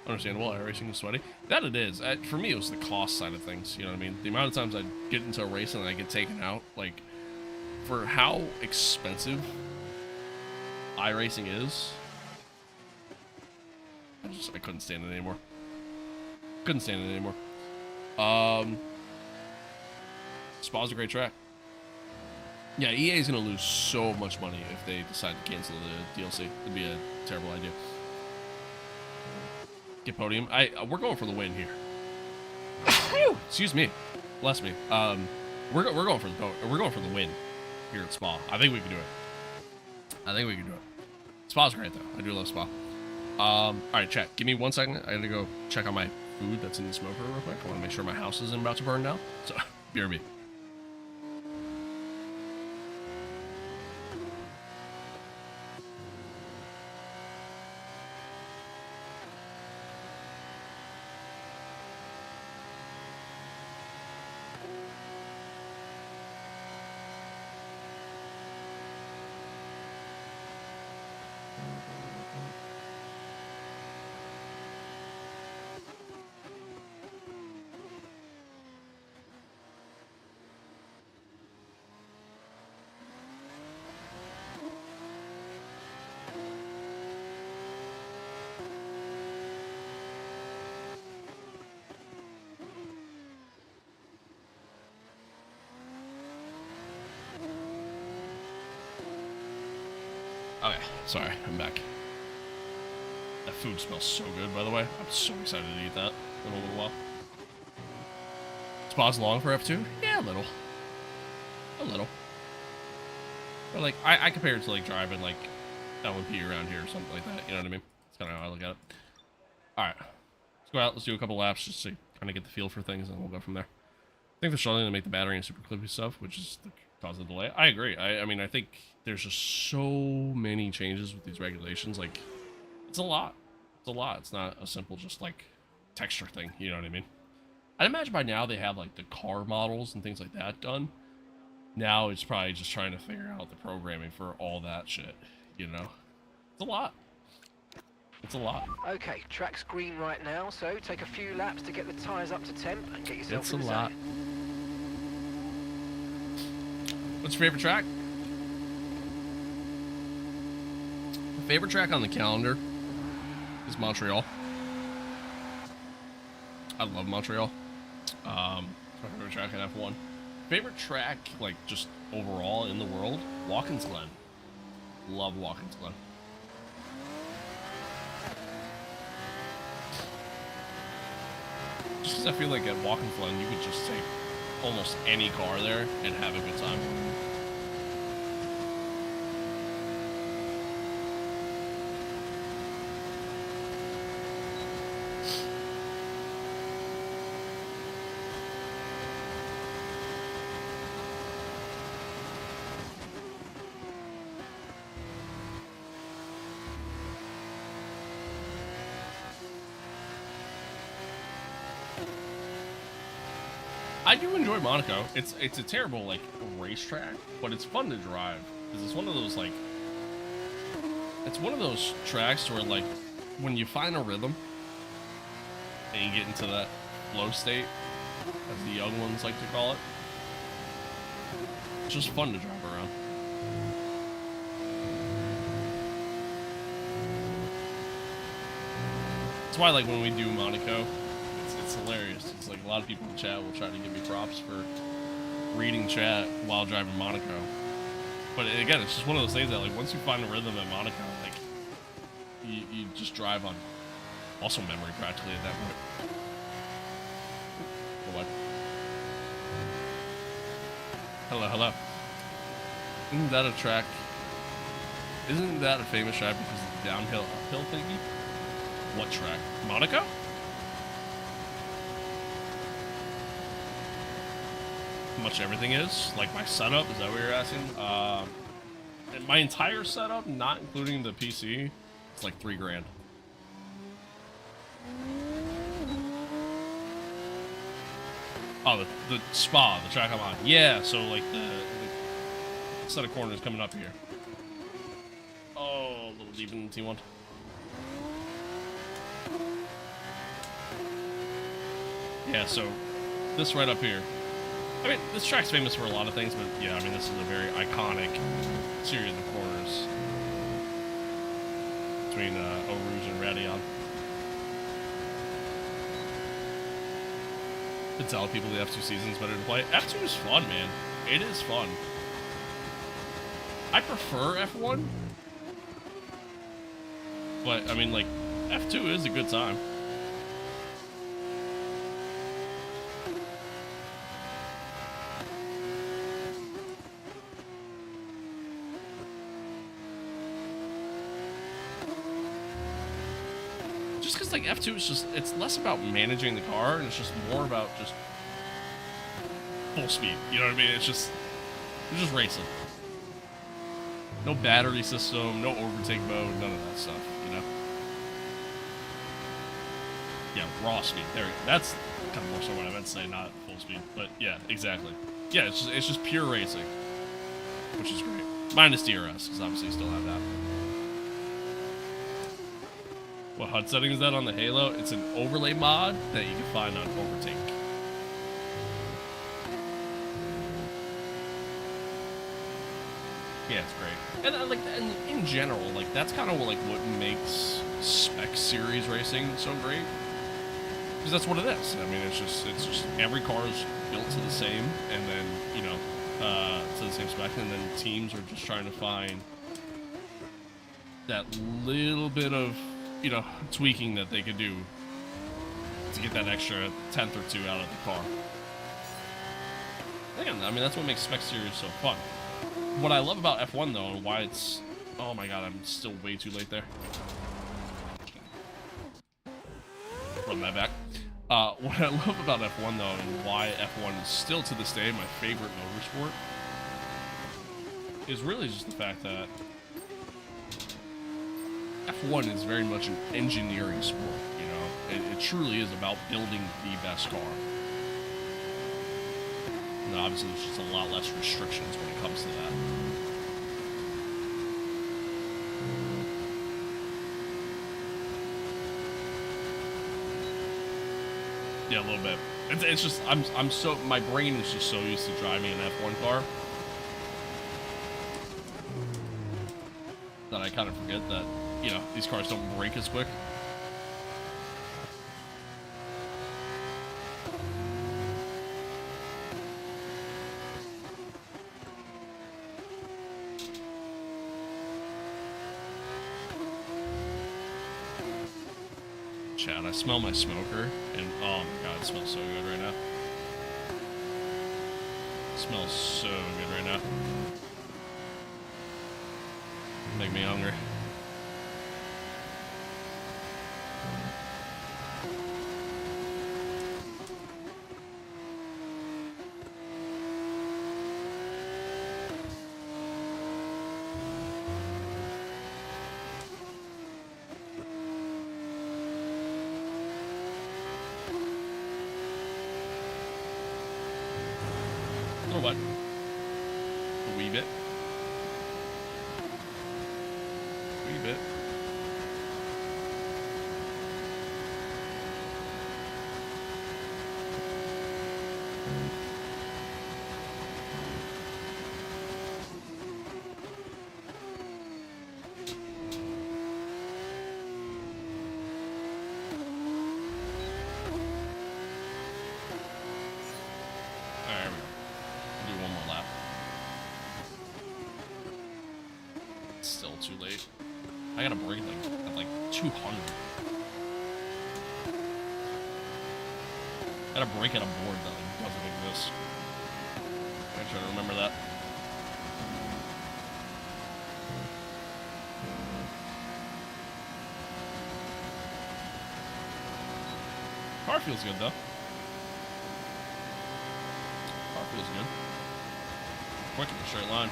understandable. Racing is sweaty. That it is. For me, it was the cost side of things. You know what I mean? The amount of times I get into a race and I get taken out, like, for how expensive iRacing is, I couldn't stand it anymore. Couldn't stand it anymore. Spa's a great track. Yeah, EA is gonna lose so much money if they decide to cancel the DLC. It'd be a terrible idea. Get podium. We're going for the win here. Excuse me. Bless me. We're going for the win here at Spa. I think we can do it. Spa's great though. I do love Spa. All right, chat. Give me 1 second. I gotta go check on my food that's in the smoker real quick. I want to make sure my house isn't about to burn down. So, BRB. Okay, sorry, I'm back. That food smells so good, by the way. I'm so excited to eat that in a little while. Spa's long for F2? Yeah, a little. But like, I compare it to like driving like LMP around here or something like that. You know what I mean? That's kind of how I look at it. All right, let's go out. Let's do a couple laps just to kind of get the feel for things, and we'll go from there. I think they're struggling to make the battery and super clippy stuff, which is the cause of the delay. I agree. I mean, I think there's just so many changes with these regulations. Like, it's a lot. It's a lot. It's not a simple just like texture thing. You know what I mean? I'd imagine by now they have like the car models and things like that done. Now it's probably just trying to figure out the programming for all that shit. You know, it's a lot. It's a lot. Okay, track's green right now, so take a few laps to get the tyres up to temp and get yourself It's a in the lot. zone. What's your favorite track? My favorite track on the calendar is Montreal. I love Montreal. It's my favorite track in F1. Favorite track, like, just overall in the world? Watkins Glen. Love Watkins Glen. Just because I feel like at Watkins Glen, you could just take almost any car there and have a good time. I do enjoy Monaco. It's a terrible like racetrack, but it's fun to drive because it's one of those like tracks where like when you find a rhythm and you get into that flow state, as the young ones like to call it, it's just fun to drive around. That's why like when we do Monaco, it's hilarious. It's like a lot of people in chat will try to give me props for reading chat while driving Monaco. But again, it's just one of those things that like once you find a rhythm at Monaco, like you just drive on muscle memory practically at that point. What? Hello, hello. Isn't that a track? Isn't that a famous track because of the downhill uphill thingy? What track? Monaco? How much everything is? Like my setup? Is that what you're asking? And my entire setup, not including the PC, it's like $3 grand. Oh, the spa, the track I'm on. Yeah, so like the set of corners coming up here. Oh, a little deep in the T1. Yeah, so this right up here. I mean, this track's famous for a lot of things, but yeah, I mean, this is a very iconic series of corners between Eau Rouge and Raidillon. To tell people the F2 season's better to play. F2 is fun, man. It is fun. I prefer F1, but I mean, like, F2 is a good time. Just because like F2 is just, it's less about managing the car and it's just more about just full speed. You know what I mean? It's just, you're just racing. No battery system, no overtake mode, none of that stuff, you know? Yeah, raw speed. There we go. That's kind of more so what I meant to say, not full speed. But yeah, exactly. Yeah, it's just pure racing, which is great. Minus DRS, because obviously you still have that. What HUD setting is that on the Halo? It's an overlay mod that you can find on Overtake. Yeah, it's great. And like, and in general, like that's kind of like what makes spec series racing so great. Because that's what it is. I mean, it's just every car is built to the same, and then you know, to the same spec, and then teams are just trying to find that little bit of, you know, tweaking that they could do to get that extra tenth or two out of the car. Again, I mean, that's what makes Spec Series so fun. What I love about F1, though, and why it's... Oh my god, I'm still way too late there. run that back. What I love about F1 though, and why F1 is still to this day my favorite motorsport, is really just the fact that F1 is very much an engineering sport, you know? It truly is about building the best car. And obviously there's just a lot less restrictions when it comes to that. Yeah, a little bit. It's just, I'm so, my brain is just so used to driving an F1 car that I kind of forget that, you know, these cars don't break as quick. Chad, I smell my smoker, and oh my god, it smells so good right now. It smells so good right now. Make me hungry. Or what? A wee bit. Wee bit. There we go. Do one more lap. It's still too late. I gotta break like at like 200. I gotta break at a board that like doesn't exist. I try to remember that. Car feels good though. Car feels good. Quick in a straight line.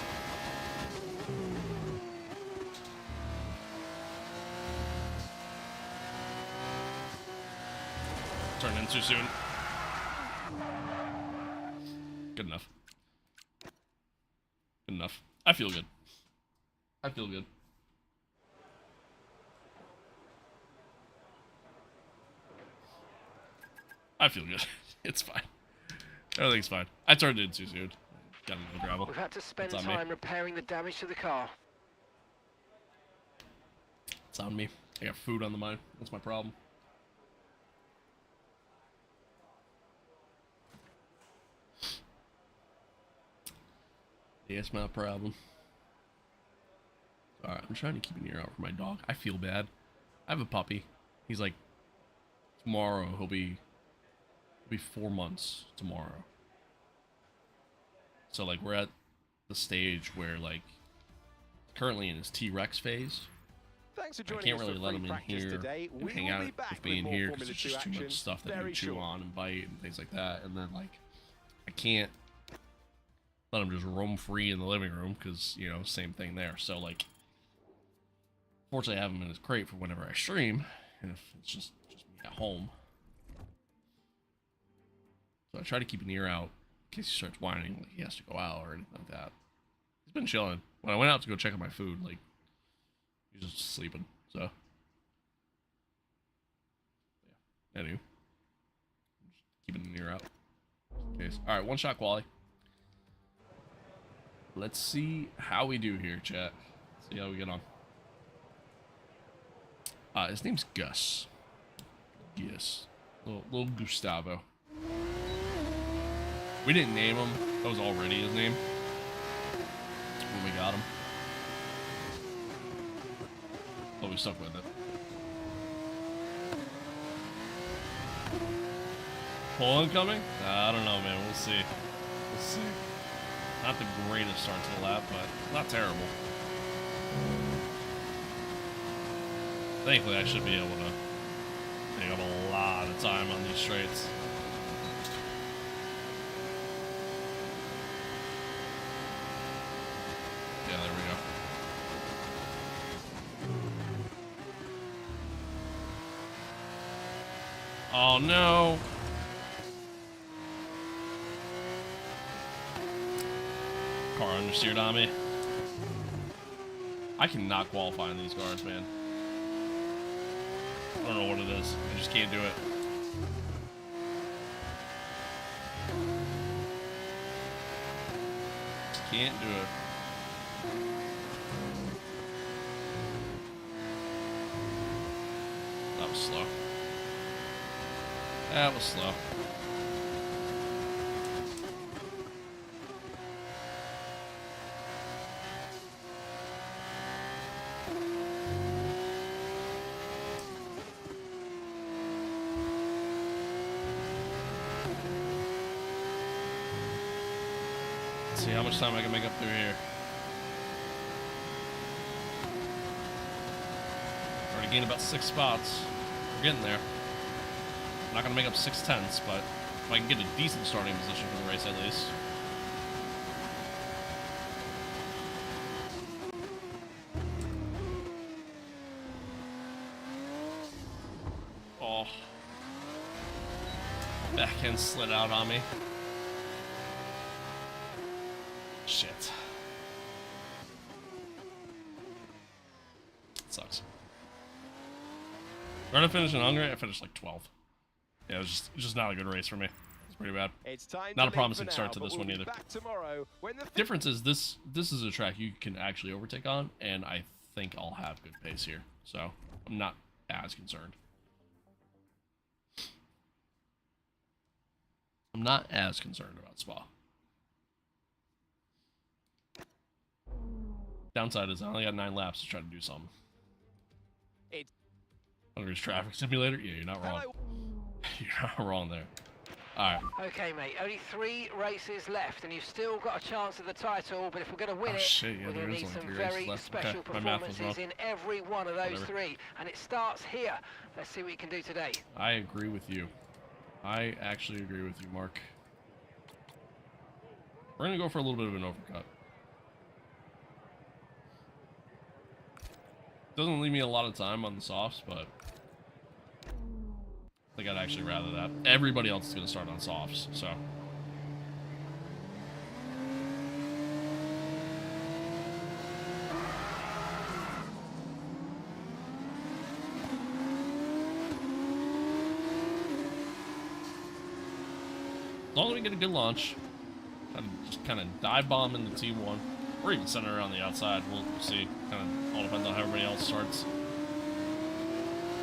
Turned in too soon. Good enough. Good enough. I feel good. I feel good. I feel good. It's fine. Everything's fine. I turned in too soon. Got a little gravel. We've had to spend It's on me. time repairing the damage to the car. It's on me. I got food on the mind. That's my problem. Yeah, it's my problem. Alright, I'm trying to keep an ear out for my dog. I feel bad. I have a puppy. He's like, tomorrow he'll be 4 months tomorrow. So like we're at the stage where like currently in his T-Rex phase. Thanks for I joining can't us really for let free him in practice here today. and We hang will out be back with me in more here because Formula there's 2 just too action much stuff that very he chew shortly. on and bite and things like that. And then like I can't let him just roam free in the living room because, you know, same thing there. So like fortunately I have him in his crate for whenever I stream, and if it's just me at home. So I try to keep an ear out in case he starts whining like he has to go out or anything like that. He's been chilling. When I went out to go check on my food, like he was just sleeping. So yeah. Anyway. Just keeping an ear out. Just in case. Alright, one shot quali. Let's see how we do here, chat. See how we get on. His name's Gus. Yes. Little Gustavo. We didn't name him. That was already his name when we got him. But we stuck with it. Pull incoming? I don't know, man. We'll see. We'll see. Not the greatest start to the lap, but not terrible. Thankfully, I should be able to They got a lot of time on these straights. Yeah, there we go. Oh no! Car understeered on me. I cannot qualify in these cars, man. I don't know what it is. I just can't do it. Just can't do it. That was slow. That was slow. See how much time I can make up through here. Already gained about 6 spots. We're getting there. I'm not gonna make up 6/10, but if I can get a decent starting position for the race at least. Oh. Back end slid out on me. Shit. Sucks. Where did I finish in Hungary? I finished like 12. Yeah, it was just not a good race for me. It's pretty bad. It's time Not to a leave promising for start now, to but this we'll one be either. back tomorrow when the Difference is this is a track you can actually overtake on, and I think I'll have good pace here. So I'm not as concerned. I'm not as concerned about Spa. Downside is I only got 9 laps to try to do something. It's Hungary's traffic simulator? Yeah, you're not wrong. You're not wrong there. Alright. Okay, mate, only 3 races left, and you've still got a chance at the title, but if we're going to win Oh, it, shit, yeah, we're there going to is need only some 3 races very left. special Okay, my math was performances wrong. in every one of those Whatever. 3, and it starts here. Let's see what you can do today. I agree with you. I actually agree with you, Mark. We're going to go for a little bit of an overcut. Doesn't leave me a lot of time on the softs, but I think I'd actually rather that. Everybody else is going to start on softs, so. As long as we get a good launch, just kind of dive bomb into T1, or even send it around the outside. We'll see. Kind of all depends on how everybody else starts.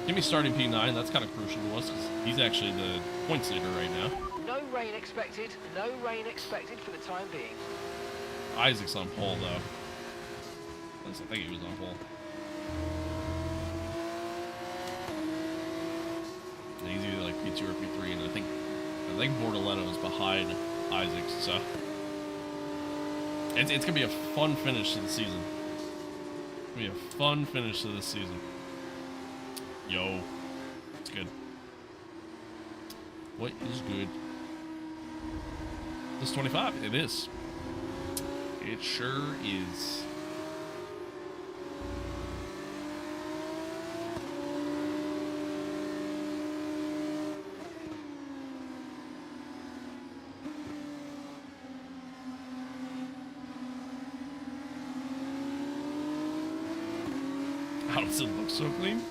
Give me starting P9. That's kind of crucial to us because he's actually the points leader right now. No rain expected. No rain expected for the time being. Isaac's on pole though. I think he was on pole. And he's either like P2 or P3, and I think Bortoletto is behind Isaac, so it's gonna be a fun finish to the season. It's gonna be a fun finish to this season. Yo, it's good. What is good? This 25, it is. It sure is. How does it look so clean?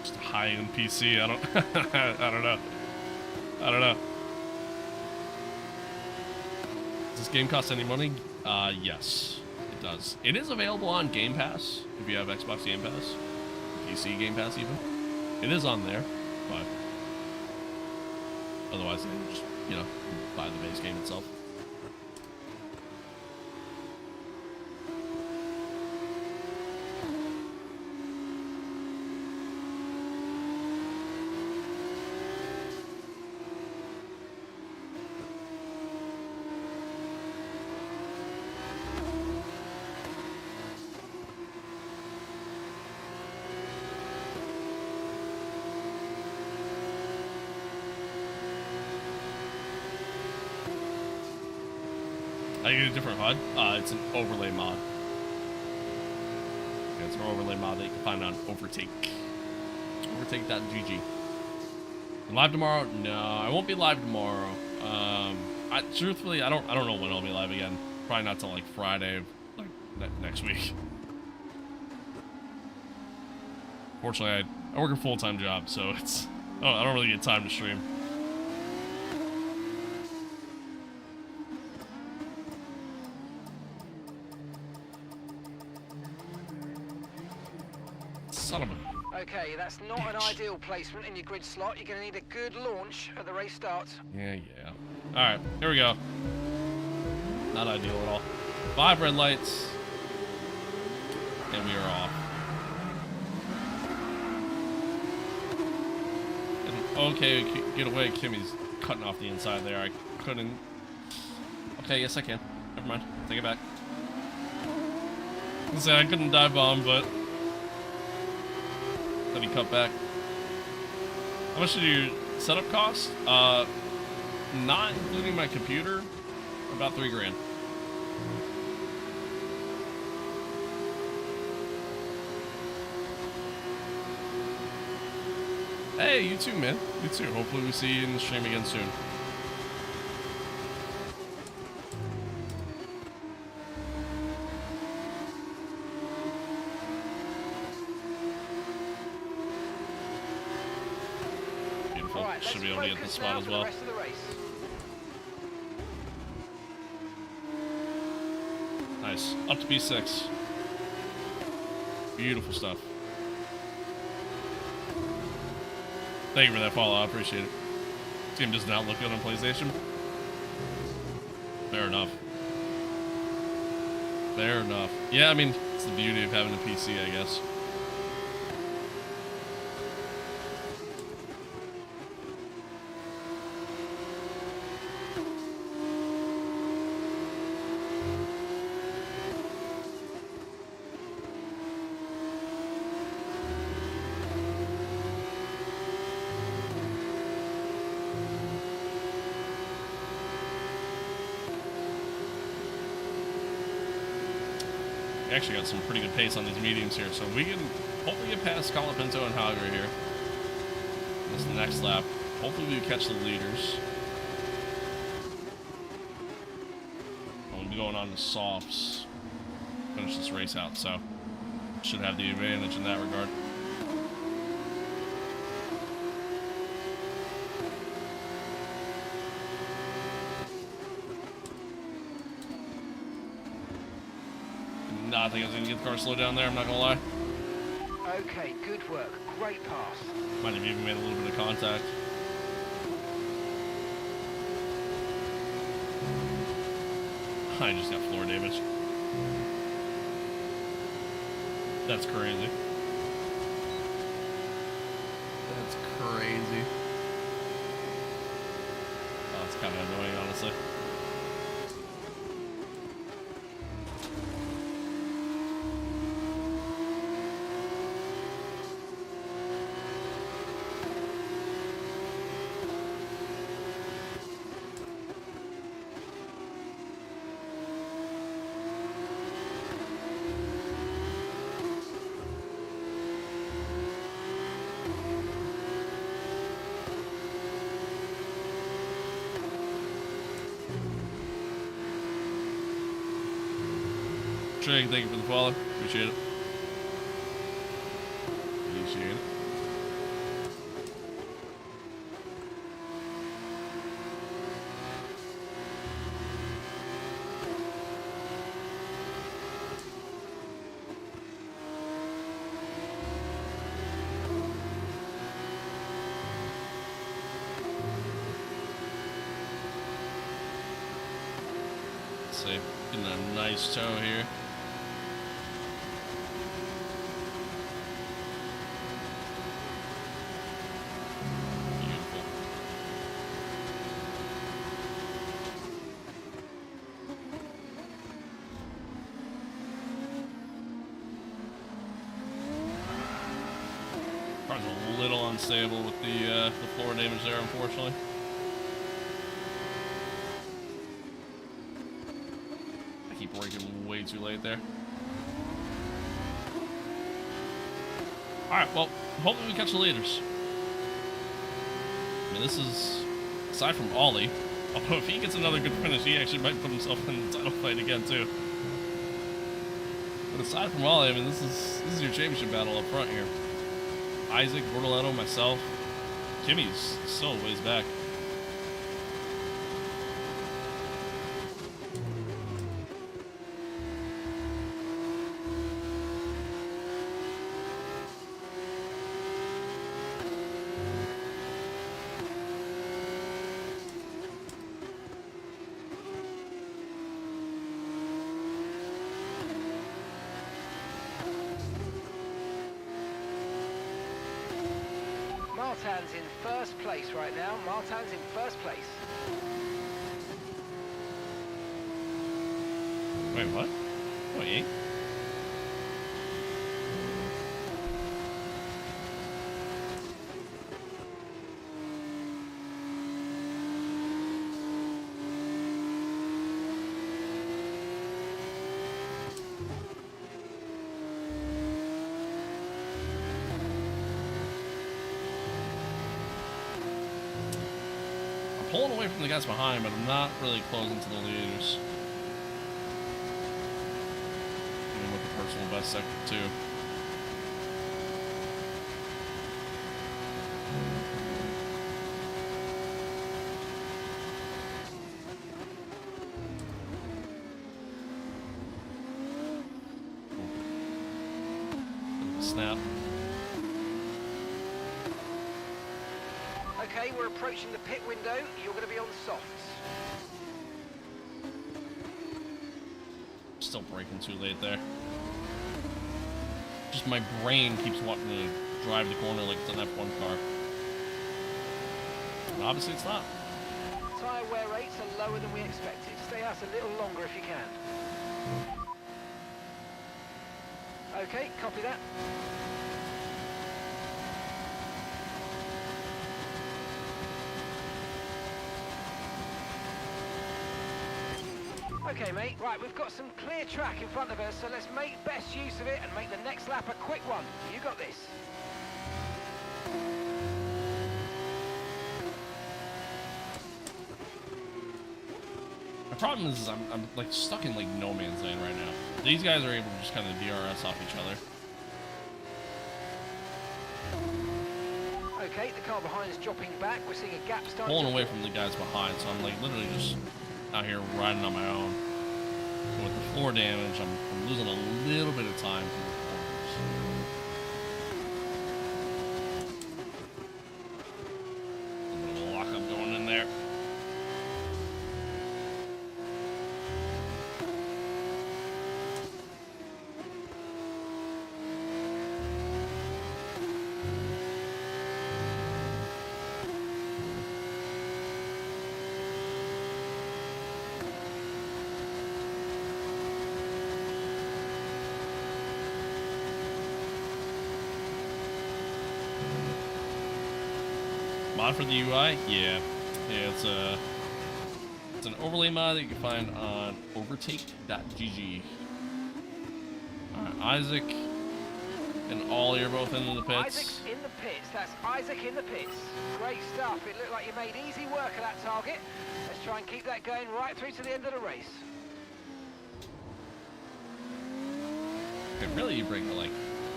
Just a high-end PC. I don't. I don't know. I don't know. Does this game cost any money? Yes, it does. It is available on Game Pass if you have Xbox Game Pass, PC Game Pass even. It is on there, but otherwise, you just buy the base game itself. I get a different HUD. It's an overlay mod. Yeah, it's an overlay mod that you can find on Overtake. Overtake.gg. Live tomorrow? No, I won't be live tomorrow. Truthfully, I don't know when I'll be live again. Probably not till like Friday, like next week. Fortunately, I work a full-time job, so it's I don't really get time to stream. Son of a... Okay, that's not an ideal placement in your grid slot. You're going to need a good launch at the race start. Yeah. Alright, here we go. Not ideal at all. 5 red lights. And we are off. And okay, get away. Kimmy's cutting off the inside there. I couldn't. Okay, yes I can. Never mind. Take it back. I say I couldn't dive bomb, but then he cut back. How much did your setup cost? Not including my computer, about $3 grand. Hey, you too, man. You too. Hopefully we see you in the stream again soon. Beautiful. Right, Should be able to get the spot as well. Rest of the race. Nice. Up to P6. Beautiful stuff. Thank you for that follow. I appreciate it. This game does not look good on PlayStation. Fair enough. Fair enough. Yeah, I mean, it's the beauty of having a PC, I guess. Actually got some pretty good pace on these mediums here, so we can hopefully get past Colapinto and Hager here. This is the next lap. Hopefully we catch the leaders. We'll be going on to softs. Finish this race out, so should have the advantage in that regard. I think I was going to get the car slowed down there, I'm not going to lie. Okay, good work. Great pass. Might have even made a little bit of contact. I just got floor damage. That's crazy. That's crazy. Oh, that's kind of annoying, honestly. Thank you for the follow. Appreciate it. Appreciate it. Let's see. Getting a nice toe here. Car's a little unstable with the floor damage there, unfortunately. I keep braking way too late there. Alright, well, hopefully we catch the leaders. I mean, this is, aside from Ollie, although if he gets another good finish, he actually might put himself in the title fight again, too. But aside from Ollie, I mean, this is your championship battle up front here. Isaac, Bortoletto, myself. Kimmy's still a ways back. Martin's in first place right now. Martin's in first place. Wait, what? Wait. Pulling away from the guys behind, but I'm not really closing to the leaders. Even with the personal best sector too. Snap. Okay, we're approaching the pit window. You're going to be on softs. Still braking too late there. Just my brain keeps wanting to drive the corner like it's an F1 car. But obviously it's not. Tyre wear rates are lower than we expected. Stay out a little longer if you can. Okay, copy that. Okay, mate. Right, we've got some clear track in front of us, so let's make best use of it and make the next lap a quick one. You got this. The problem is I'm like stuck in like no man's land right now. These guys are able to just kind of DRS off each other. Okay, the car behind is dropping back. We're seeing a gap starting. Pulling away from the guys behind, so I'm like literally just out here riding on my own. And with the floor damage, I'm losing a little bit of time through the corners. A little bit of a lockup going in there. Mod for the UI? Yeah. Yeah, it's an overlay mod that you can find on overtake.gg. Alright, Isaac and Ollie are both into the pits. Isaac in the pits. That's Isaac in the pits. Great stuff. It looked like you made easy work of that target. Let's try and keep that going right through to the end of the race. Okay, really you break like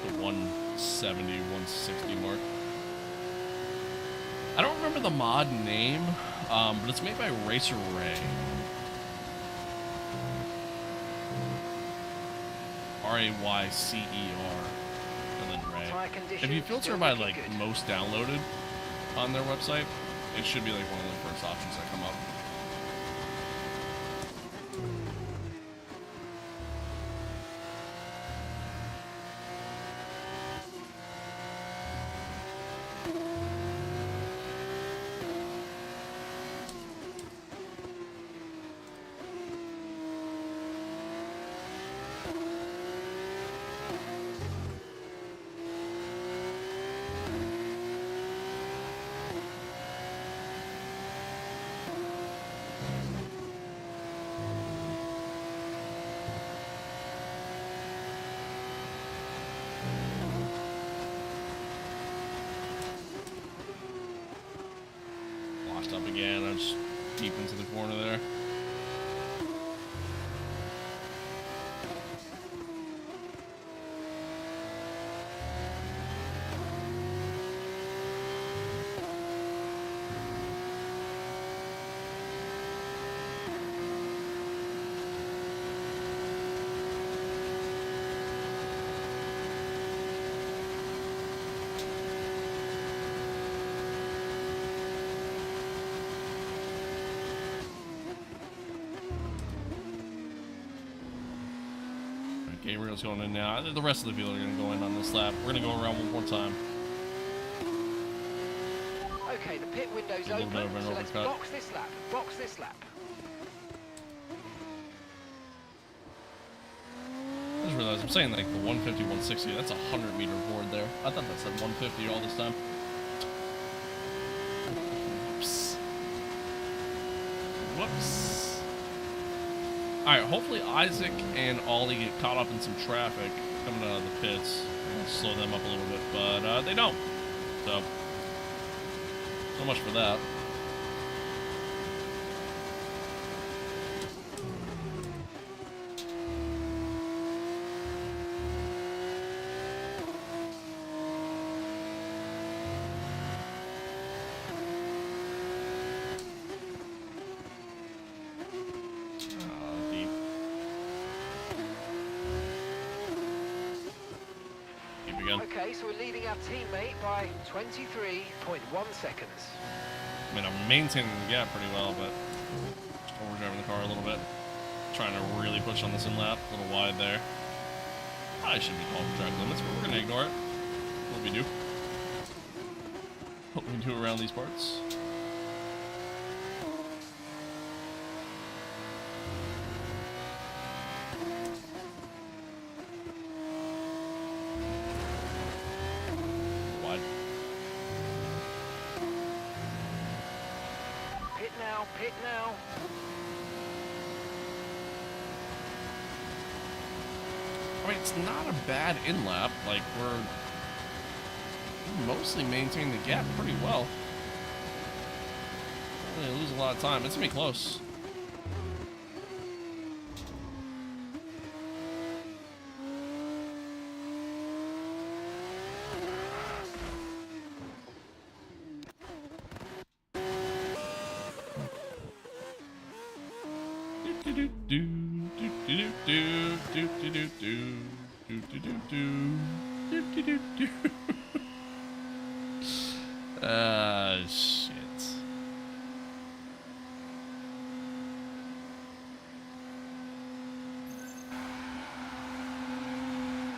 the 170, 160 mark. I don't remember the mod name, but it's made by Racer Ray. Raycer, and then Ray. If you filter by like most downloaded on their website, it should be like one of the first options that come up. again. I'm just deep into the corner there. Gabriel's going in now. The rest of the field are going to go in on this lap. We're going to go around one more time. Okay, the pit window's A little open, bit of an so let's overcut. box this lap. Box this lap. I just realized I'm saying like the 150, 160. That's a 100-meter board there. I thought that said 150 all this time. Whoops. Whoops. Alright, hopefully Isaac and Ollie get caught up in some traffic coming out of the pits. We'll slow them up a little bit, but they don't. So much for that. Okay, so we're leading our teammate by 23.1 seconds. I mean, I'm maintaining the gap pretty well, but just overdriving the car a little bit. Trying to really push on this in lap. A little wide there. I should be called for track limits, but we're going to ignore it. What we do. What we do around these parts. Pit now. I mean, it's not a bad in-lap. Like, we're mostly maintaining the gap pretty well. Don't really lose a lot of time. It's going to be close. Shit.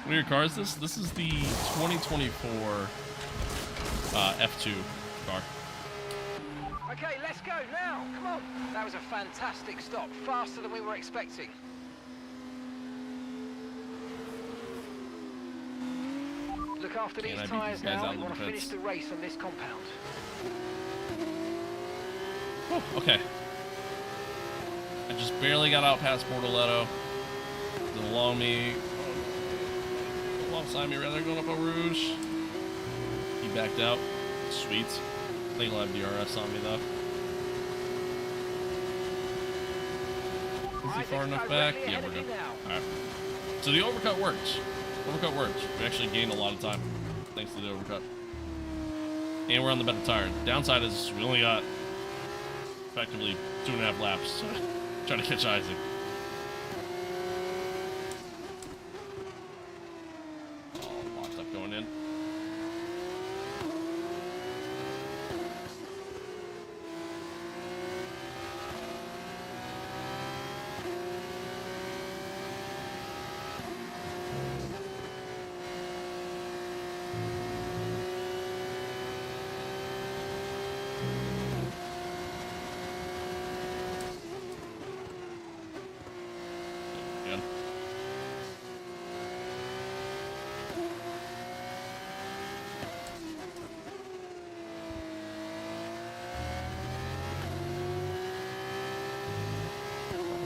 What your car is this? This is the 2024 F2 car. Okay, let's go now. Come on. That was a fantastic stop. Faster than we were expecting. Look after these tyres now. We want to finish the race on this compound. Oh, okay. I just barely got out past Bortoletto. Along me. Alongside me, rather, going up a Rouge. He backed out. Sweet. I think he'll have DRS on me, though. Is he far enough back? Yeah, we're good. Alright. So the overcut works. Overcut works. We actually gained a lot of time thanks to the overcut. And we're on the better tire. The downside is we only got effectively 2.5 laps to try to catch Isaac. Oh, locked up going in. Again.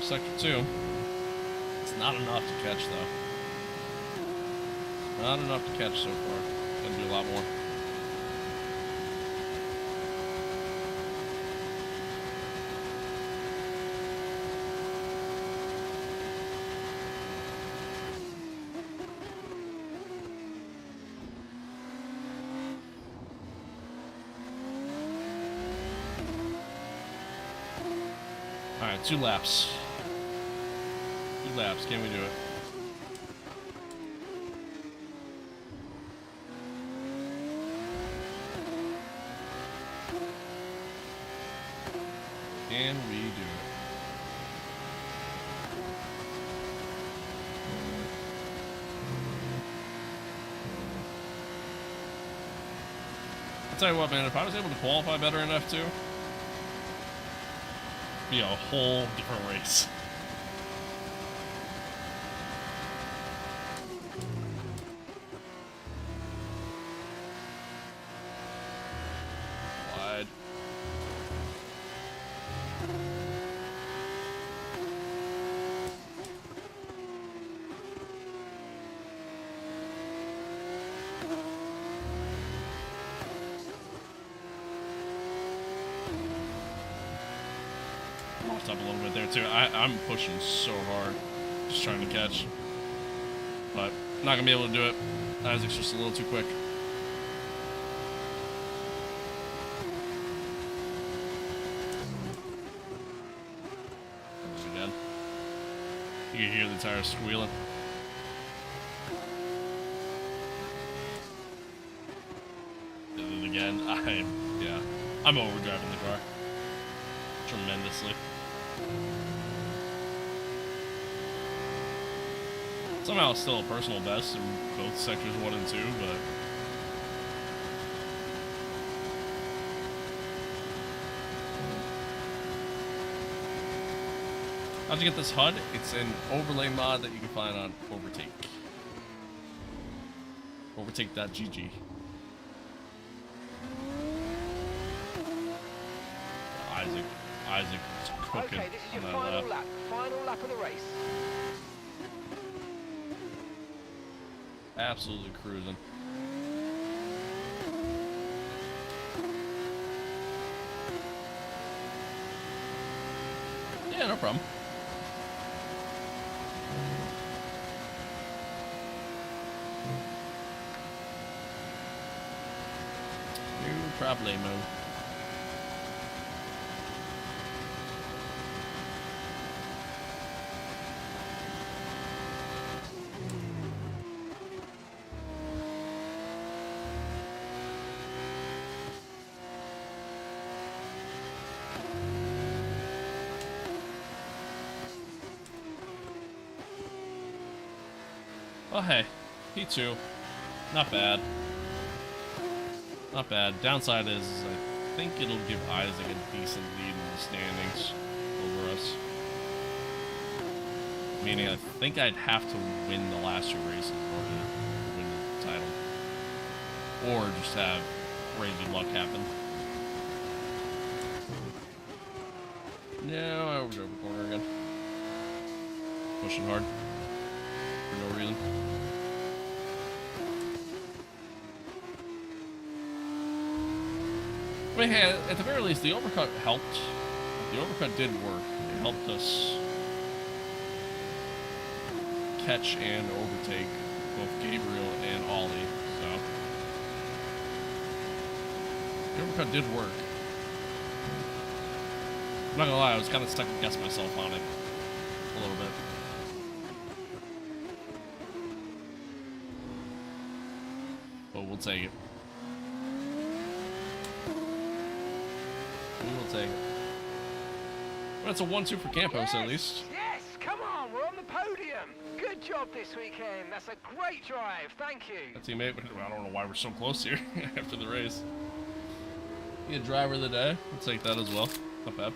Sector 2. It's not enough to catch, though. Not enough to catch so far. Gotta do a lot more. 2 laps. 2 laps. Can we do it? Can we do it? I'll tell you what, man, if I was able to qualify better in F2, it'd be a whole different race. Wide. Lost up a little bit there too. I'm pushing so hard, just trying to catch, but not gonna be able to do it. Isaac's just a little too quick. Again, you can hear the tires squealing. Did it again. I'm overdriving the car tremendously. Somehow it's still a personal best in both sectors 1 and 2, but how'd you get this HUD? It's an overlay mod that you can find on Overtake. Overtake.gg. Isaac is cooking. Okay, this is your on that final lap. Final lap of the race. Absolutely cruising. Yeah, no problem. No problemo. Oh hey, P2, not bad. Not bad. Downside is I think it'll give Isaac a decent lead in the standings over us. Meaning I think I'd have to win the last 2 races in order to win the title. Or just have crazy luck happen. No, I overdrove the corner again. Pushing hard. For no reason. I mean, hey, at the very least, the overcut helped. The overcut did work. It helped us catch and overtake both Gabriel and Ollie, so the overcut did work. I'm not gonna lie, I was kind of stuck against myself on it a little bit. But we'll take it. We will take it. But it's a 1-2 for Campos, at least. Yes, come on, we're on the podium. Good job this weekend. That's a great drive. Thank you. A teammate, I don't know why we're so close here after the race. You a driver of the day? We'll take that as well. Not bad.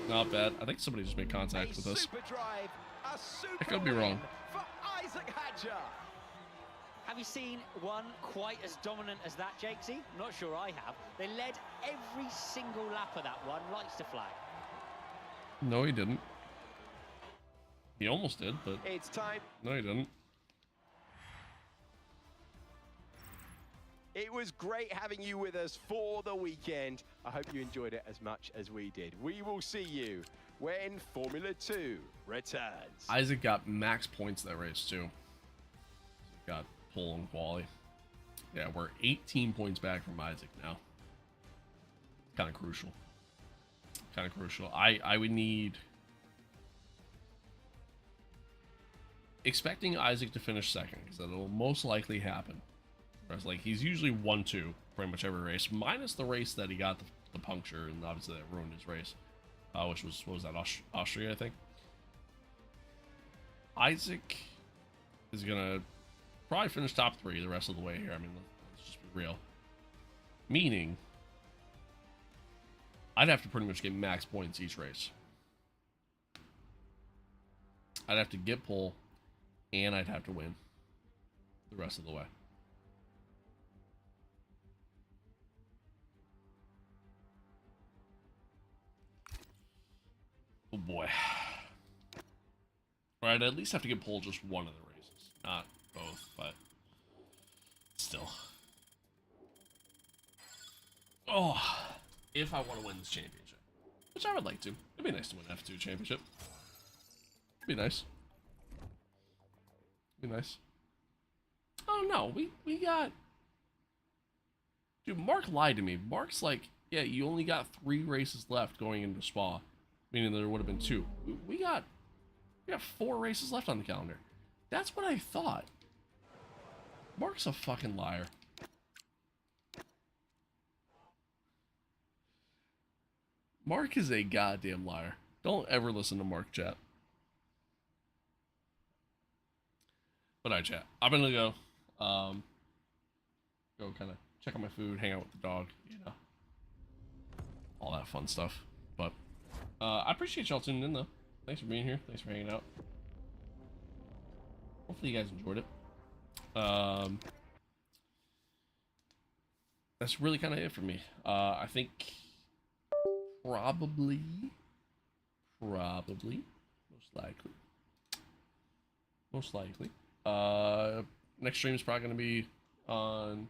Not bad. I think somebody just made contact with us. I could be wrong. For Isaac Hadjar. Have you seen one quite as dominant as that, Jakesy? Not sure I have. They led every single lap of that one, lights to flag. No, he didn't. He almost did, but It's time. no, he didn't. It was great having you with us for the weekend. I hope you enjoyed it as much as we did. We will see you when Formula 2 returns. Isaac got max points that race, too. Got pole and quali. Yeah, we're 18 points back from Isaac now. Kind of crucial. Kind of crucial. I would need expecting Isaac to finish second because that'll most likely happen. Whereas, like, he's usually 1-2 pretty much every race, minus the race that he got the puncture, and obviously that ruined his race, which was, what was that, Austria, I think. Isaac is gonna probably finish top 3 the rest of the way here. I mean, let's just be real. Meaning, I'd have to pretty much get max points each race. I'd have to get pole, and I'd have to win the rest of the way. Oh boy. Right, I'd at least have to get pole just one of the races. Not both, but still. Oh, if I want to win this championship, which I would like to. It'd be nice to win an F2 championship. It'd be nice. It'd be nice. Oh no, we got... Dude, Mark lied to me. Mark's like, yeah, you only got 3 races left going into Spa. Meaning there would have been 2. We got 4 races left on the calendar. That's what I thought. Mark's a fucking liar. Mark is a goddamn liar. Don't ever listen to Mark, chat. But alright, chat. I'm gonna go kind of check on my food, hang out with the dog, you know, all that fun stuff. But I appreciate y'all tuning in, though. Thanks for being here. Thanks for hanging out. Hopefully you guys enjoyed it. That's really kind of it for me. I think probably, most likely. Next stream is probably going to be on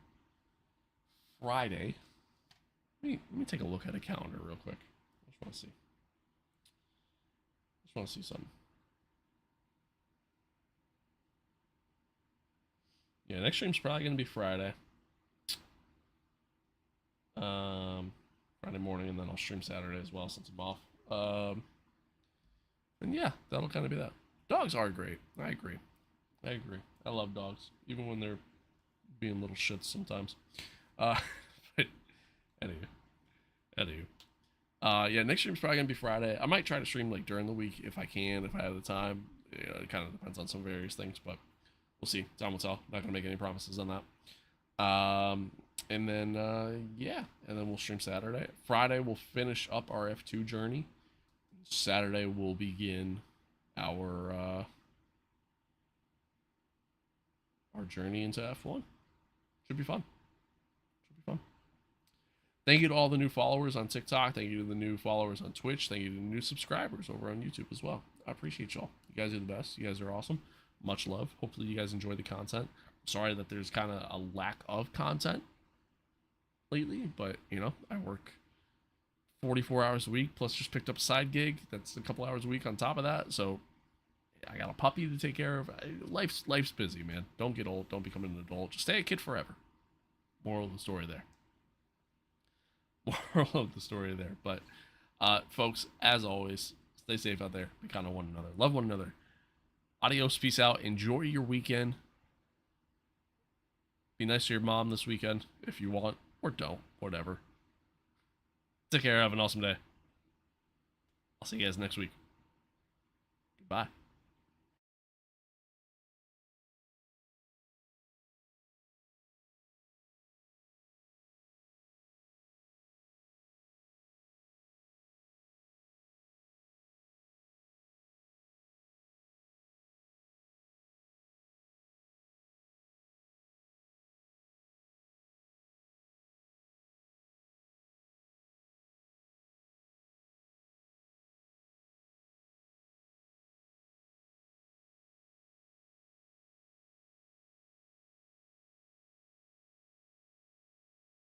Friday. Let me take a look at a calendar real quick. I just want to see. Something. Yeah, next stream's probably going to be Friday. Friday morning, and then I'll stream Saturday as well since I'm off. And yeah, that'll kind of be that. Dogs are great. I agree. I love dogs, even when they're being little shits sometimes. But anywho. Yeah, next stream's probably gonna be Friday. I might try to stream like during the week if I can, if I have the time. You know, it kind of depends on some various things, but we'll see. Time will tell. Not gonna make any promises on that. And then yeah, and then we'll stream Saturday. Friday we'll finish up our F2 journey. Saturday we'll begin our journey into F1. Should be fun. Thank you to all the new followers on TikTok. Thank you to the new followers on Twitch. Thank you to the new subscribers over on YouTube as well. I appreciate y'all. You guys are the best. You guys are awesome. Much love. Hopefully you guys enjoy the content. I'm sorry that there's kind of a lack of content lately, but you know, I work 44 hours a week, plus just picked up a side gig. That's a couple hours a week on top of that. So I got a puppy to take care of. Life's busy, man. Don't get old. Don't become an adult. Just stay a kid forever. Moral of the story there. But folks, as always, stay safe out there. Be kind of one another. Love one another. Adios. Peace out. Enjoy your weekend. Be nice to your mom this weekend if you want, or don't. Whatever. Take care. Have an awesome day. I'll see you guys next week. Goodbye.